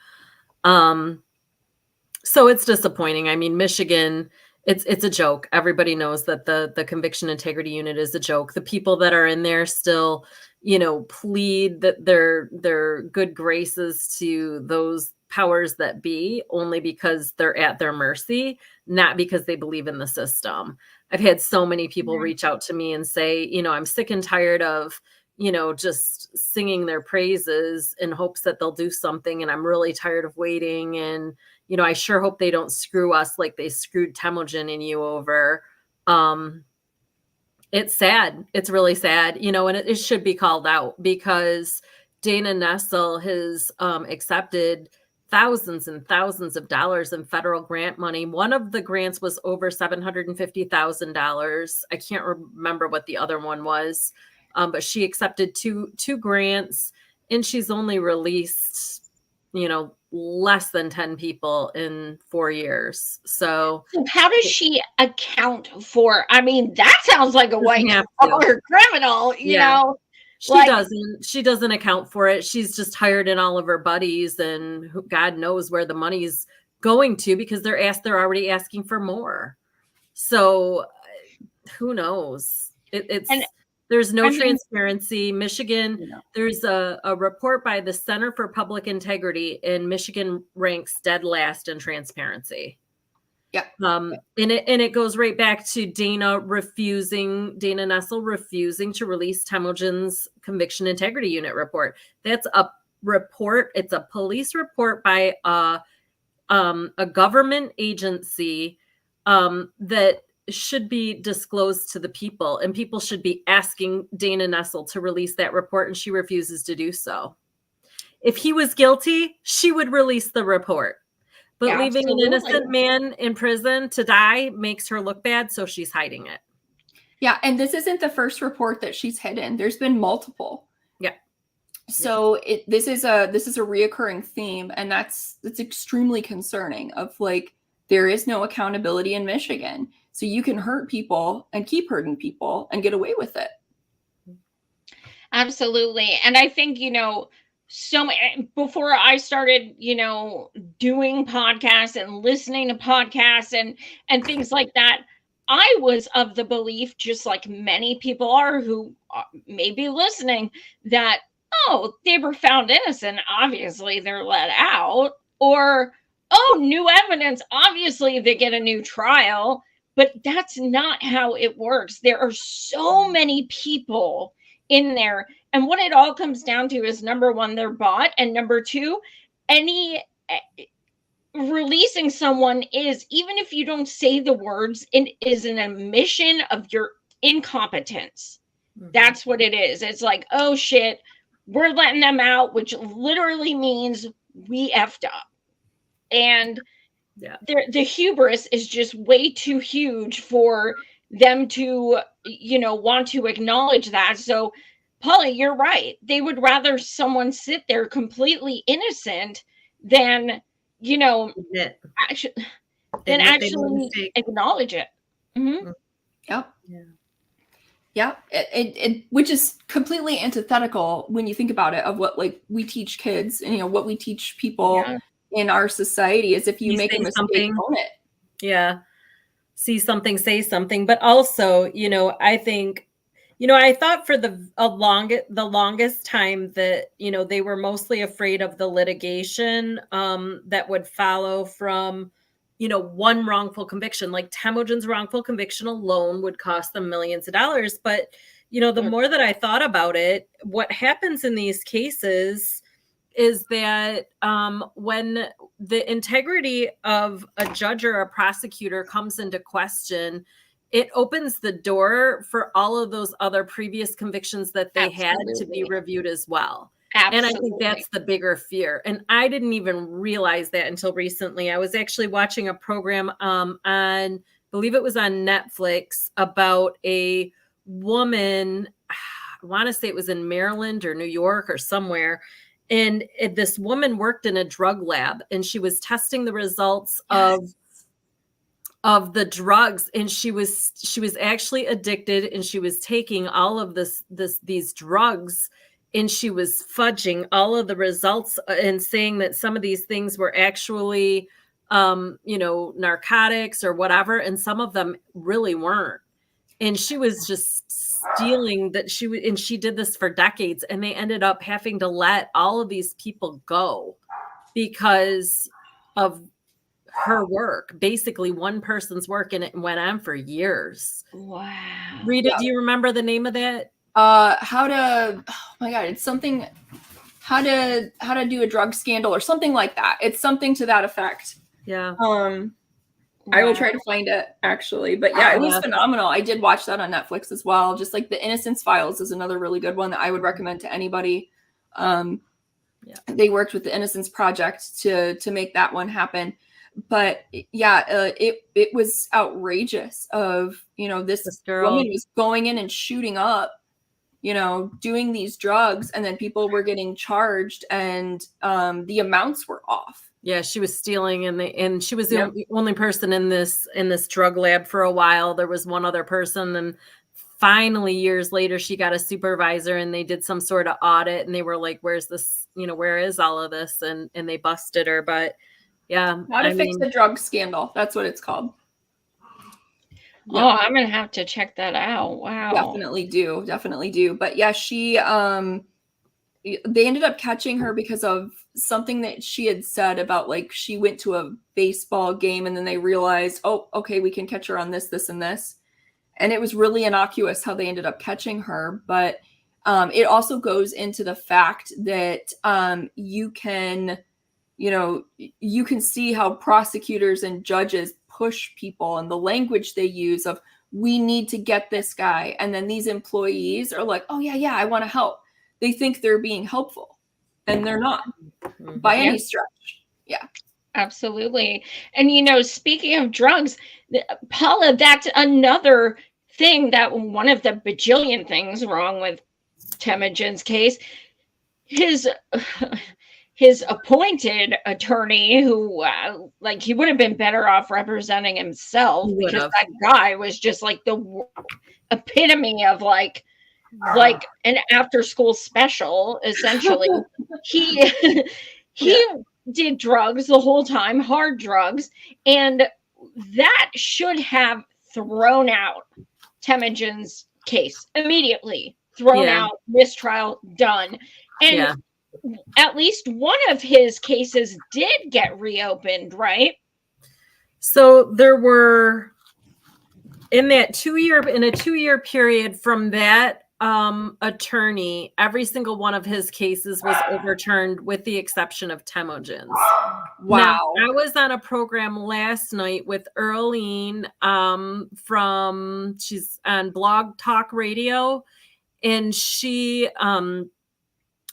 So it's disappointing. I mean, Michigan, it's a joke. Everybody knows that the Conviction Integrity Unit is a joke. The people that are in there still, plead that their good graces to those powers that be, only because they're at their mercy, not because they believe in the system. I've had so many people reach out to me and say, I'm sick and tired of, just singing their praises in hopes that they'll do something. And I'm really tired of waiting. And, I sure hope they don't screw us like they screwed Temujin and you over. It's sad. It's really sad, and it should be called out because Dana Nessel has accepted thousands and thousands of dollars in federal grant money. One of the grants was over $750,000. I can't remember what the other one was, but she accepted two grants, and she's only released, less than 10 people in 4 years. So how does she account for? I mean, that sounds like a white collar criminal, you know. She doesn't account for it. She's just hired in all of her buddies, and God knows where the money's going to because they're already asking for more. So who knows? There's no transparency. Michigan, there's a report by the Center for Public Integrity, and Michigan ranks dead last in transparency. Yeah. And it goes right back to Dana Nessel refusing to release Temujin's Conviction Integrity Unit report. That's a report. It's a police report by a government agency that should be disclosed to the people, and people should be asking Dana Nessel to release that report, and she refuses to do so. If he was guilty, she would release the report. But leaving an innocent man in prison to die makes her look bad, so she's hiding it. Yeah, and this isn't the first report that she's hidden. There's been multiple. Yeah. So this is a reoccurring theme, and that's extremely concerning. Of like, there is no accountability in Michigan, so you can hurt people and keep hurting people and get away with it. Absolutely, and I think so before I started, doing podcasts and listening to podcasts and things like that, I was of the belief, just like many people are who may be listening, that, they were found innocent. Obviously, they're let out. Or, new evidence. Obviously, they get a new trial. But that's not how it works. There are so many people in there. And what it all comes down to is, number one, they're bought. And number two, releasing someone is, even if you don't say the words, it is an admission of your incompetence. Mm-hmm. That's what it is. It's like, oh shit, we're letting them out, which literally means we effed up. And the hubris is just way too huge for them to, want to acknowledge that. So, Paula, you're right. They would rather someone sit there completely innocent than, actually acknowledge it. Mm-hmm. Yep. Yeah. It which is completely antithetical when you think about it, of what we teach kids and what we teach people in our society is, if you make a mistake, own it. Yeah. See something, say something. But also, I think, I thought for the longest time that, they were mostly afraid of the litigation that would follow from, one wrongful conviction. Like Temujin's wrongful conviction alone would cost them millions of dollars. But, the more that I thought about it, what happens in these cases is that when the integrity of a judge or a prosecutor comes into question, it opens the door for all of those other previous convictions that they had to be reviewed as well. Absolutely. And I think that's the bigger fear. And I didn't even realize that until recently. I was actually watching a program on, I believe it was on Netflix, about a woman, I want to say it was in Maryland or New York or somewhere. And this woman worked in a drug lab, and she was testing the results of the drugs, and she was actually addicted, and she was taking all of these drugs, and she was fudging all of the results and saying that some of these things were actually narcotics or whatever, and some of them really weren't. And she was just stealing that. And she did this for decades, and they ended up having to let all of these people go because of her work, basically one person's work, and it went on for years. Wow. Rita, do you remember the name of that how to, oh my God, it's something, how to do a drug scandal or something like that. It's something to that effect. Yeah. I will try to find it actually, but yeah, it was phenomenal. I did watch that on Netflix as well. Just like The Innocence Files is another really good one that I would recommend to anybody. They worked with the Innocence Project to make that one happen. But yeah, it was outrageous. Of, you know, this woman was going in and shooting up, you know, doing these drugs, and then people were getting charged, and the amounts were off. Yeah, she was stealing, and she was the only person in this drug lab for a while. There was one other person, and finally years later she got a supervisor, and they did some sort of audit, and they were like, where's this, you know, where is all of this? And they busted her. But yeah, How to Fix the Drug Scandal, that's what it's called. Oh, I'm gonna have to check that out. Wow. Definitely do. But yeah, she they ended up catching her because of something that she had said about, like, she went to a baseball game and then they realized, oh, okay, we can catch her on this, this, and this. And it was really innocuous how they ended up catching her. But it also goes into the fact that you can see how prosecutors and judges push people, and the language they use of, we need to get this guy. And then these employees are like, oh yeah, I want to help. They think they're being helpful, and they're not by any stretch. Yeah. Absolutely. And, you know, speaking of drugs, Paula, that's another thing, that one of the bajillion things wrong with Temujin's case, his appointed attorney, who like, he would have been better off representing himself, because that guy was just like the epitome of like an after school special, essentially. he did drugs the whole time, hard drugs, and that should have thrown out Temujin's case immediately. Thrown out, mistrial, done. And at least one of his cases did get reopened, right? So there were, in a 2-year period from that attorney, every single one of his cases was overturned, with the exception of Temujin's. Wow. Now, I was on a program last night with Earlene she's on Blog Talk Radio, and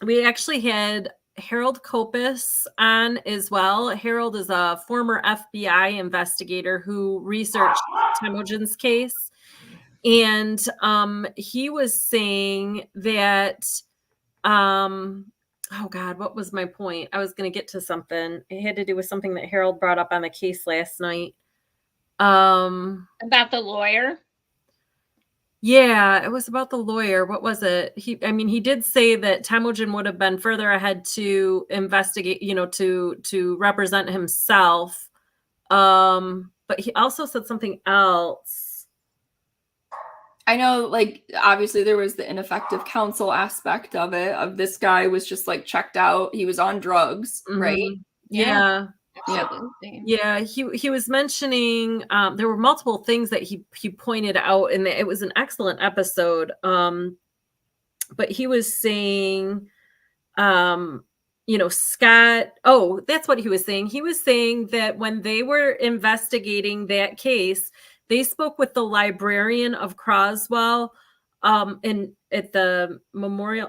we actually had Harold Kopis on as well. Harold is a former FBI investigator who researched Temujin's case. And he was saying that, oh God, what was my point? I was going to get to something. It had to do with something that Harold brought up on the case last night. About the lawyer? Yeah, it was about the lawyer. What was it? He did say that Temujin would have been further ahead to investigate, to represent himself. But he also said something else. I know, like, obviously there was the ineffective counsel aspect of it, of this guy was just like checked out. He was on drugs, right? Yeah. Yeah. He was mentioning, there were multiple things that he pointed out, and it was an excellent episode. But he was saying, Scott, that's what he was saying. He was saying that when they were investigating that case, they spoke with the librarian of Croswell, at the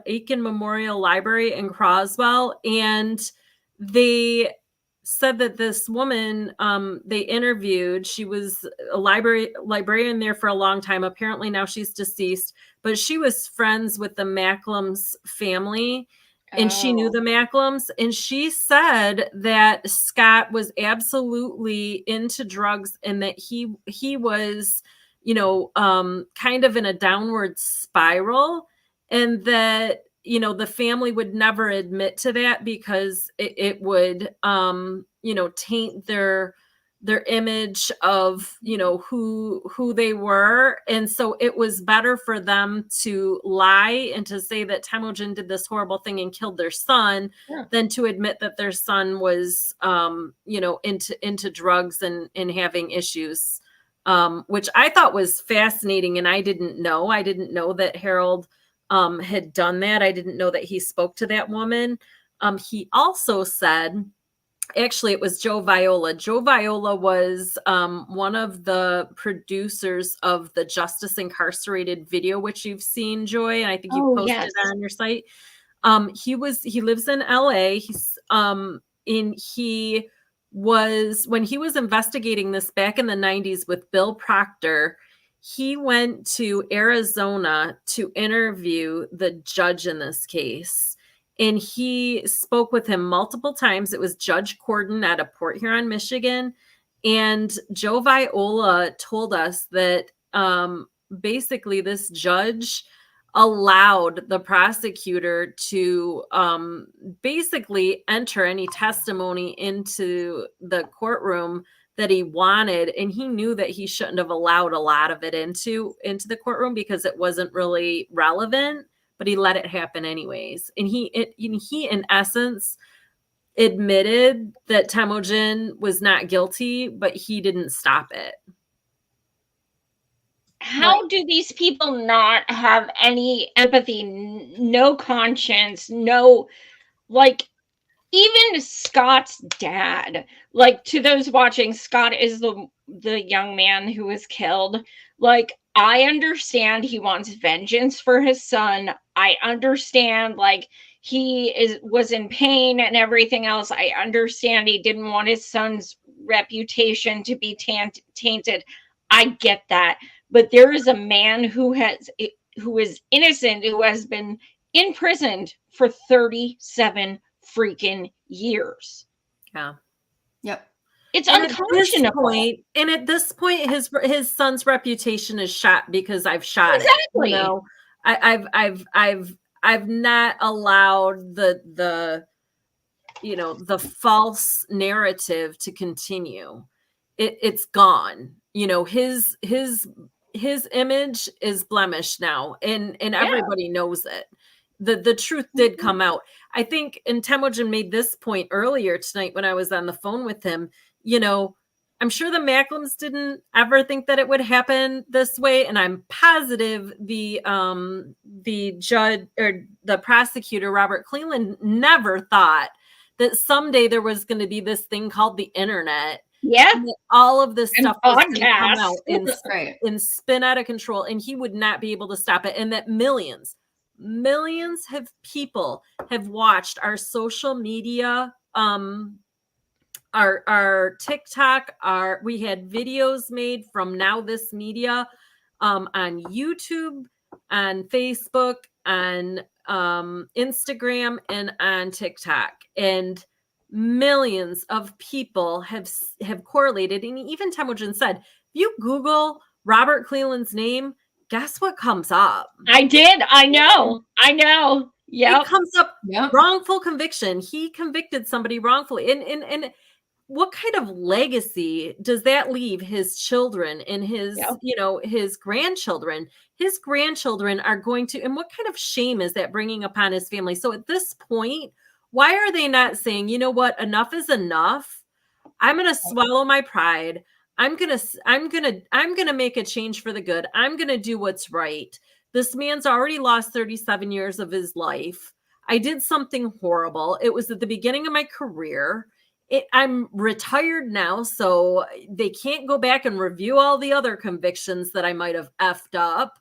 Aiken Memorial Library in Croswell, and they said that this woman they interviewed, she was a librarian there for a long time. Apparently now she's deceased, but she was friends with the Macklams family. And she knew the Macklams, and she said that Scott was absolutely into drugs, and that he was, kind of in a downward spiral, and that, the family would never admit to that, because it would, taint their image of, who they were. And so it was better for them to lie and to say that Temujin did this horrible thing and killed their son, than to admit that their son was, into drugs and having issues, which I thought was fascinating. And I didn't know that Harold had done that. I didn't know that he spoke to that woman. He also said, actually, it was Joe Viola. Joe Viola was one of the producers of the Justice Incarcerated video, which you've seen, Joy, and I think you Oh, posted yes. that on your site. He lives in LA. He was, when he was investigating this back in the 90s with Bill Proctor, he went to Arizona to interview the judge in this case. And he spoke with him multiple times. It was Judge Corden at a Port Huron, Michigan. And Joe Viola told us that basically this judge allowed the prosecutor to basically enter any testimony into the courtroom that he wanted, and he knew that he shouldn't have allowed a lot of it into the courtroom because it wasn't really relevant, but he let it happen anyways. And he in essence admitted that Temujin was not guilty, but he didn't stop it. How do these people not have any empathy, no conscience, no, like, even Scott's dad, like, to those watching, Scott is the young man who was killed. Like, I understand he wants vengeance for his son. I understand, like, he was in pain and everything else. I understand he didn't want his son's reputation to be tainted. I get that. But there is a man who is innocent, who has been imprisoned for 37 freaking years. Yeah. Yep. It's And unconscionable. At this point, his son's reputation is shot because I've shot Exactly. it. You know, I've not allowed the false narrative to continue. It's gone. You know, his image is blemished now, and everybody knows it. The truth did come out. I think, and Temujin made this point earlier tonight when I was on the phone with him. You know, I'm sure the Macklams didn't ever think that it would happen this way, and I'm positive the judge or the prosecutor, Robert Cleland, never thought that someday there was going to be this thing called the internet. Yeah. And all of this stuff was going to come out Right. and spin out of control, and he would not be able to stop it. And that millions of people have watched our social media, our TikTok, we had videos made from Now This Media on YouTube, on Facebook, on Instagram, and on TikTok. And millions of people have correlated. And even Temujin said, if you Google Robert Cleland's name, guess what comes up? I did. I know. Yep. It comes up Yep. wrongful conviction. He convicted somebody wrongfully. And what kind of legacy does that leave his children and his, his grandchildren? His grandchildren are going to, and what kind of shame is that bringing upon his family? So at this point, why are they not saying, you know what, enough is enough? I'm going to swallow my pride. I'm going to make a change for the good. I'm going to do what's right. This man's already lost 37 years of his life. I did something horrible. It was at the beginning of my career. I'm retired now, so they can't go back and review all the other convictions that I might have effed up.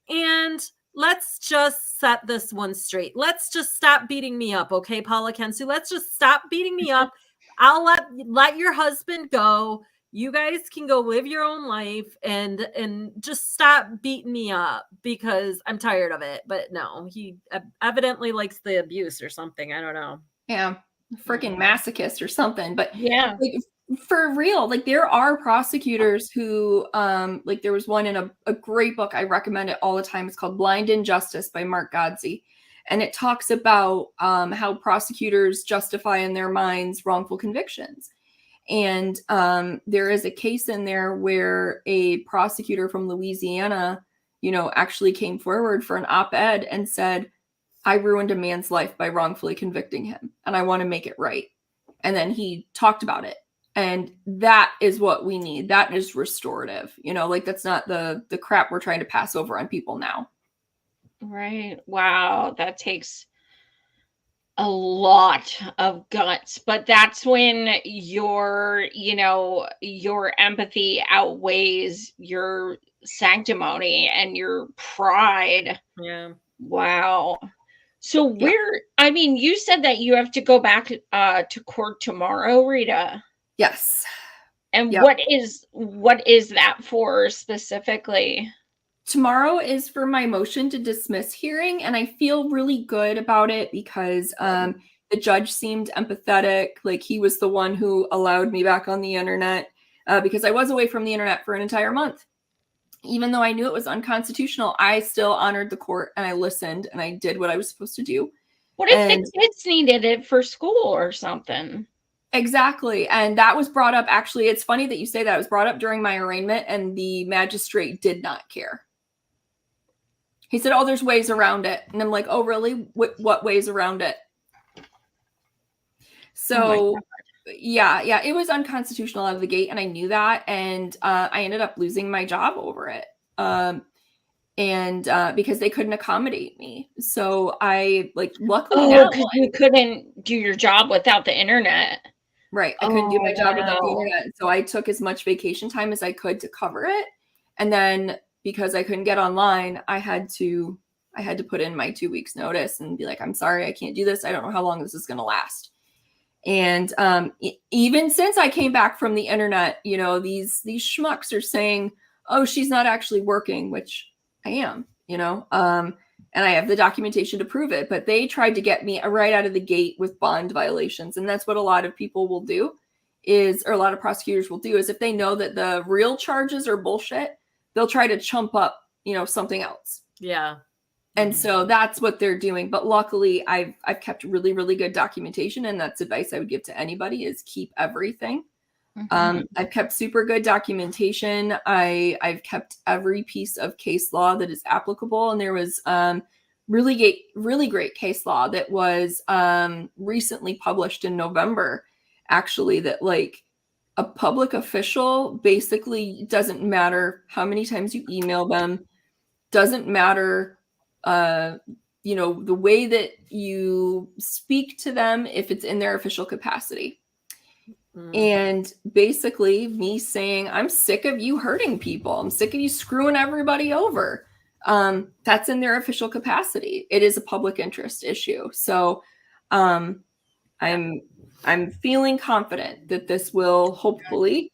And let's just set this one straight. Let's just stop beating me up, okay, Paula Kensu? Let's just stop beating me up. I'll let your husband go. You guys can go live your own life and just stop beating me up because I'm tired of it. But no, he evidently likes the abuse or something. I don't know. Yeah. Freaking masochist or something. But yeah, like, for real, like there are prosecutors who like there was one in a great book, I recommend it all the time. It's called Blind Injustice by Mark Godsey, and it talks about how prosecutors justify in their minds wrongful convictions. And there is a case in there where a prosecutor from Louisiana, actually came forward for an op-ed and said, I ruined a man's life by wrongfully convicting him, and I want to make it right. And then he talked about it. And that is what we need. That is restorative. Like that's not the crap we're trying to pass over on people now. Right. Wow. That takes a lot of guts, but that's when your empathy outweighs your sanctimony and your pride. Yeah. Wow. So Yeah. I mean, you said that you have to go back to court tomorrow, Rita. Yes. And Yep. what is that for specifically? Tomorrow is for my motion to dismiss hearing, and I feel really good about it because the judge seemed empathetic. Like, he was the one who allowed me back on the internet because I was away from the internet for an entire month. Even though I knew it was unconstitutional, I still honored the court and I listened and I did what I was supposed to do. What if And the kids needed it for school or something? exactly. And that was brought up. Actually, it's funny that you say that. It was brought up during my arraignment, and the magistrate did not care. He said, "Oh, there's ways around it." And I'm like, "Oh, really? What ways around it?" So, yeah, it was unconstitutional out of the gate, and I knew that. And I ended up losing my job over it. And because they couldn't accommodate me. So I luckily now, because you couldn't do your job without the internet. right, I couldn't do my job without the Wow. internet. So I took as much vacation time as I could to cover it. And then because I couldn't get online, I had to put in my 2 weeks notice and be like, "I'm sorry, I can't do this. I don't know how long this is going to last." And even since I came back from the internet, these schmucks are saying, "Oh, she's not actually working," which I am, and I have the documentation to prove it. But they tried to get me right out of the gate with bond violations, and that's what a lot of people will do, or a lot of prosecutors will do, is if they know that the real charges are bullshit, they'll try to chump up, something else. Yeah. And so that's what they're doing. But luckily, I've kept really, really good documentation, and that's advice I would give to anybody: is keep everything. I've kept super good documentation. I've kept every piece of case law that is applicable, and there was really great case law that was recently published in November, actually, that a public official basically doesn't matter how many times you email them, doesn't matter the way that you speak to them, if it's in their official capacity. And basically me saying, "I'm sick of you hurting people. I'm sick of you screwing everybody over." That's in their official capacity. It is a public interest issue. So I'm feeling confident that this will hopefully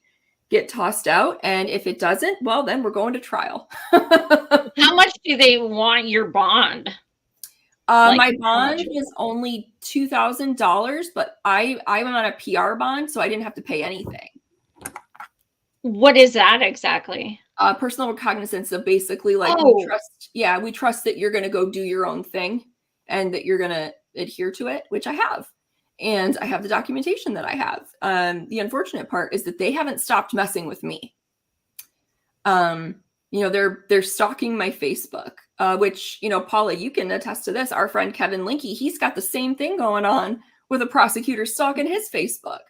get tossed out. And if it doesn't, well, then we're going to trial. How much do they want your bond? My bond was only $2,000, but I'm on a PR bond, so I didn't have to pay anything. What is that exactly? Personal recognizance. So basically, we trust that you're going to go do your own thing and that you're going to adhere to it, which I have. And I have the documentation that I have. The unfortunate part is that they haven't stopped messing with me. They're stalking my Facebook, which, Paula, you can attest to this. Our friend Kevin Linky, he's got the same thing going on with a prosecutor stalking his Facebook.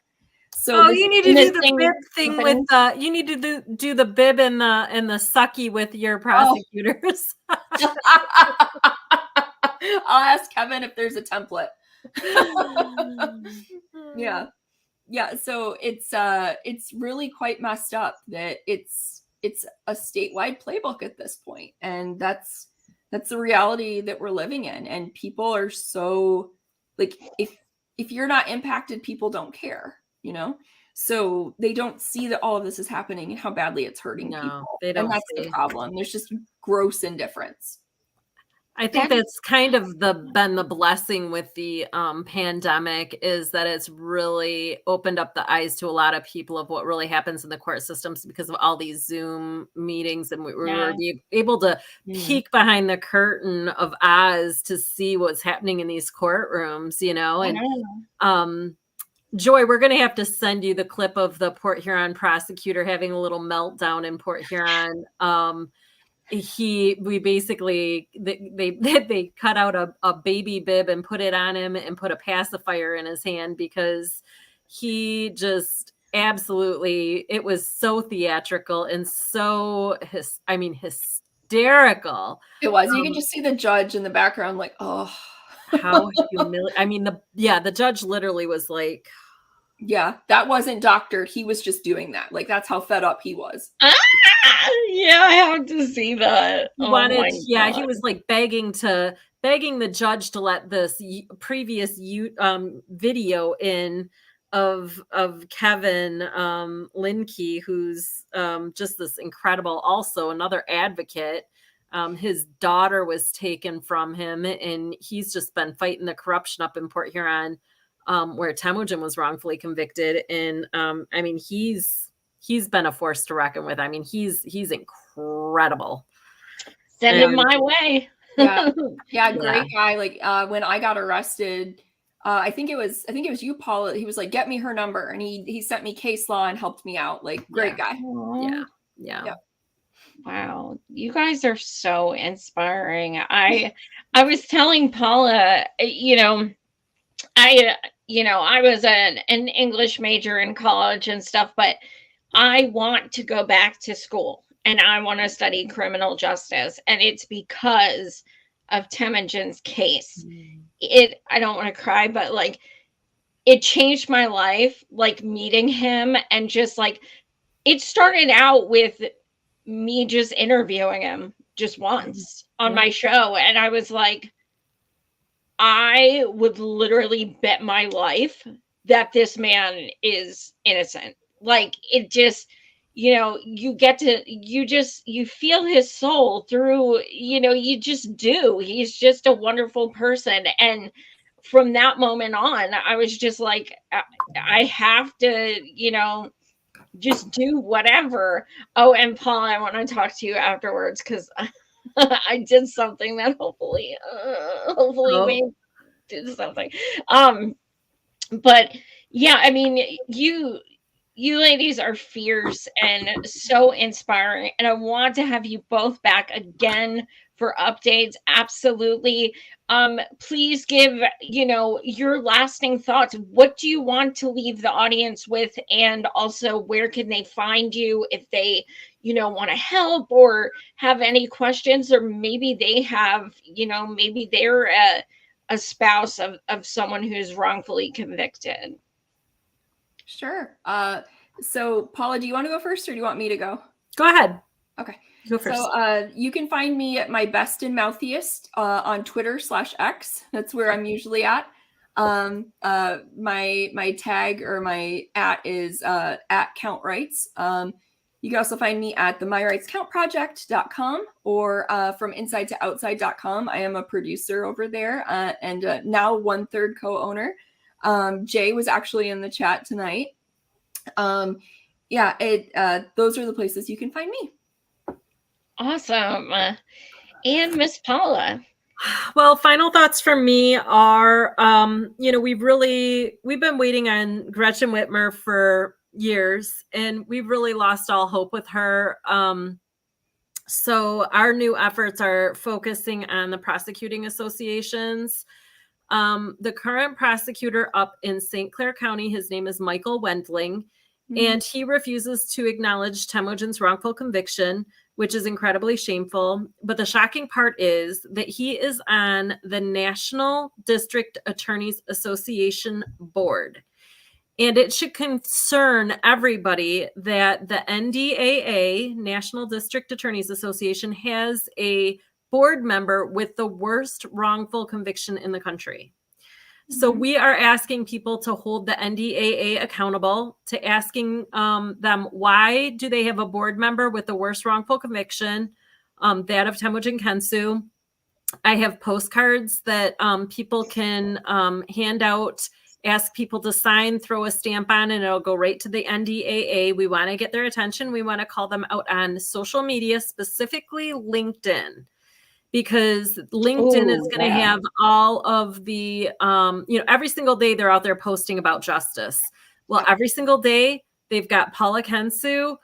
So you need to do the bib thing with you need to do the bib and the sucky with your prosecutors. I'll ask Kevin if there's a template. Yeah. So it's really quite messed up that it's a statewide playbook at this point, and that's the reality that we're living in. And people are so if you're not impacted, people don't care, so they don't see that all of this is happening and how badly it's hurting people. They don't, and that's the problem. There's just gross indifference. I think that's kind of been the blessing with the pandemic, is that it's really opened up the eyes to a lot of people of what really happens in the court systems because of all these Zoom meetings, and we were able to peek behind the curtain of Oz to see what's happening in these courtrooms, and Joy, we're going to have to send you the clip of the Port Huron prosecutor having a little meltdown in Port Huron. We basically they cut out a baby bib and put it on him and put a pacifier in his hand because he just absolutely, it was so theatrical and so hysterical hysterical. It was. You can just see the judge in the background, like, oh. How humiliating. I mean, the judge literally was like, yeah, that wasn't doctored. He was just doing that. Like, that's how fed up he was. Yeah, I have to see that. he Oh wanted, my yeah, he God. was like begging the judge to let this previous video in of Kevin Linke, who's just this incredible, also another advocate. His daughter was taken from him, and he's just been fighting the corruption up in Port Huron, where Temujin was wrongfully convicted. And I mean, he's been a force to reckon with. I mean, he's incredible. Send him my way. Yeah, great guy. Like when I got arrested, I think it was you, Paula. He was like, "Get me her number," and he sent me case law and helped me out. Like, great guy. Yeah. Wow, you guys are so inspiring. I was telling Paula, I was an English major in college and stuff, but I want to go back to school and I want to study criminal justice, and it's because of Temujin's case. I don't want to cry, but like it changed my life, like meeting him, and just like it started out with me just interviewing him just once on my show, and I was like, I would literally bet my life that this man is innocent. Like it just, you get to, you feel his soul through, you just do. He's just a wonderful person. And from that moment on, I was just like, I have to, just do whatever. Oh, and Paul, I want to talk to you afterwards because I did something that hopefully we did something. But yeah, I mean, you ladies are fierce and so inspiring, and I want to have you both back again for updates. Absolutely. Please give, your lasting thoughts. What do you want to leave the audience with? And also, where can they find you if they, want to help or have any questions, or maybe they have, maybe they're a spouse of someone who's wrongfully convicted. Sure. So Paula, do you want to go first or do you want me to go? Go ahead. Okay. Go first. So you can find me at my best and mouthiest on Twitter/X. That's where I'm usually at. My tag or my @ is at Count Rights. You can also find me at the myrightscountproject.com or from inside to outside.com. I am a producer over there and now 1/3 co-owner. Jay was actually in the chat tonight. Those are the places you can find me. Awesome. And Miss Paula. Well, final thoughts from me are, we've been waiting on Gretchen Whitmer for years, and we've really lost all hope with her. So our new efforts are focusing on the prosecuting associations. The current prosecutor up in St. Clair County, his name is Michael Wendling, and he refuses to acknowledge Temujin's wrongful conviction, which is incredibly shameful. But the shocking part is that he is on the National District Attorneys Association board. And it should concern everybody that the NDAA, National District Attorneys Association, has a board member with the worst wrongful conviction in the country. So we are asking people to hold the NDAA accountable, to asking them, why do they have a board member with the worst wrongful conviction, that of Temujin Kensu. I have postcards that people can hand out, ask people to sign, throw a stamp on, and it'll go right to the NDAA. We want to get their attention. We want to call them out on social media, specifically LinkedIn. Because LinkedIn is going to have all of the, every single day they're out there posting about justice. Well, every single day they've got Paula Kensu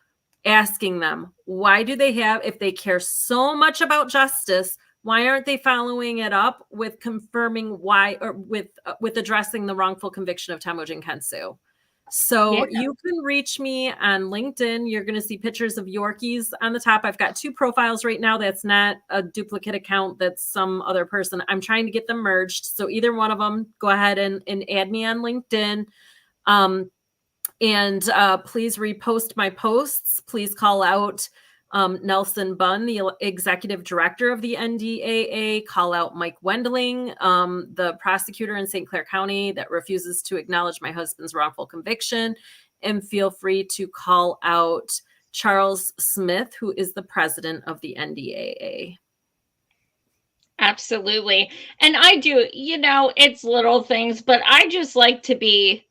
asking them, why do they have, if they care so much about justice, why aren't they following it up with confirming why, or with addressing the wrongful conviction of Temujin Kensu? So Yeah. you can reach me on LinkedIn. You're going to see pictures of Yorkies on the top. I've got 2 profiles right now. That's not a duplicate account. That's some other person. I'm trying to get them merged. So either one of them, go ahead and add me on LinkedIn. And please repost my posts. Please call out Nelson Bunn, the executive director of the NDAA. Call out Mike Wendling, the prosecutor in St. Clair County that refuses to acknowledge my husband's wrongful conviction. And feel free to call out Charles Smith, who is the president of the NDAA. Absolutely. And I do, it's little things, but I just like to be,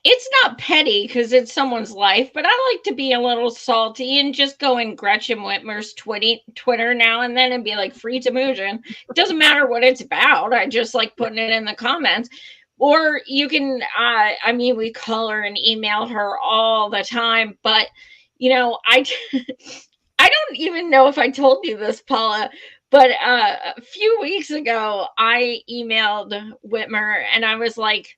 it's not petty because it's someone's life, but I like to be a little salty and just go in Gretchen Whitmer's Twitter now and then and be like, free to Mugen. It doesn't matter what it's about. I just like putting it in the comments. Or you can, we call her and email her all the time, but, I don't even know if I told you this, Paula, but a few weeks ago, I emailed Whitmer and I was like,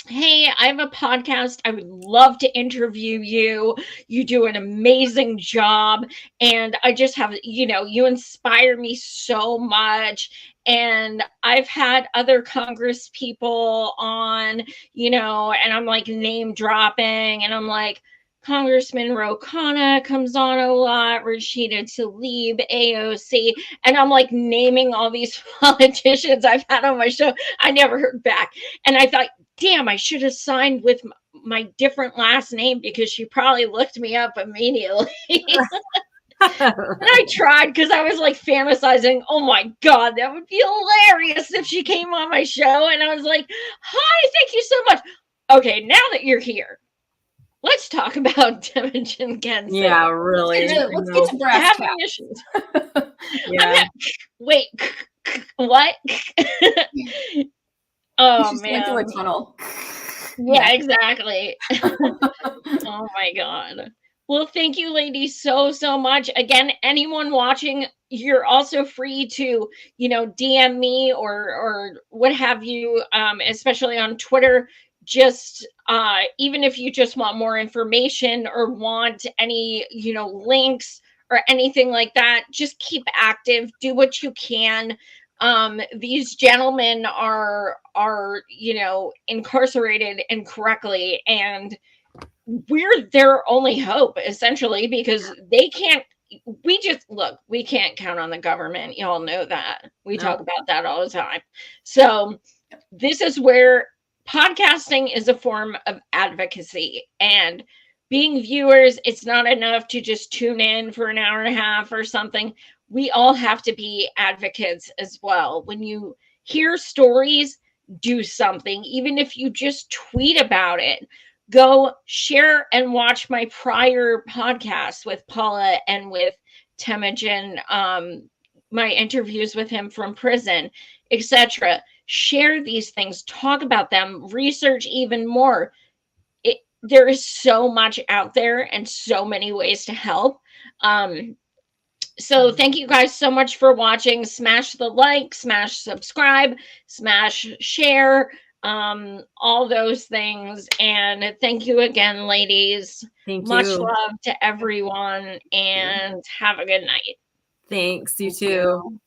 hey, I have a podcast. I would love to interview you. You do an amazing job. And I just have, you inspire me so much. And I've had other Congress people on, and I'm like name dropping. And I'm like, Congressman Ro Khanna comes on a lot, Rashida Tlaib, AOC. And I'm like naming all these politicians I've had on my show. I never heard back. And I thought, damn, I should have signed with my different last name because she probably looked me up immediately. And I tried because I was like fantasizing, oh my God, that would be hilarious if she came on my show. And I was like, hi, thank you so much. Okay, now that you're here, let's talk about Temujin Gensu. Yeah, really. Let's get to brass tacks. Issues. Yeah. Wait, what? Oh, She's man. going through a tunnel. Yeah, exactly. Oh my God. Well, thank you, ladies, so much. Again, anyone watching, you're also free to, DM me or what have you, especially on Twitter. Just even if you just want more information or want any, links or anything like that, just keep active. Do what you can. These gentlemen are incarcerated incorrectly, and we're their only hope, essentially, because we can't count on the government. Y'all know that. We talk about that all the time. So this is where podcasting is a form of advocacy, and being viewers, it's not enough to just tune in for an hour and a half or something. We all have to be advocates as well. When you hear stories, do something. Even if you just tweet about it, go share and watch my prior podcasts with Paula and with Temujin, my interviews with him from prison, etc. Share these things, talk about them, research even more. There is so much out there and so many ways to help. So thank you guys so much for watching. Smash the like, smash subscribe, smash share, all those things. And thank you again, ladies. Thank Much you. love to everyone, and have a good night. Thanks. You Thank too. you.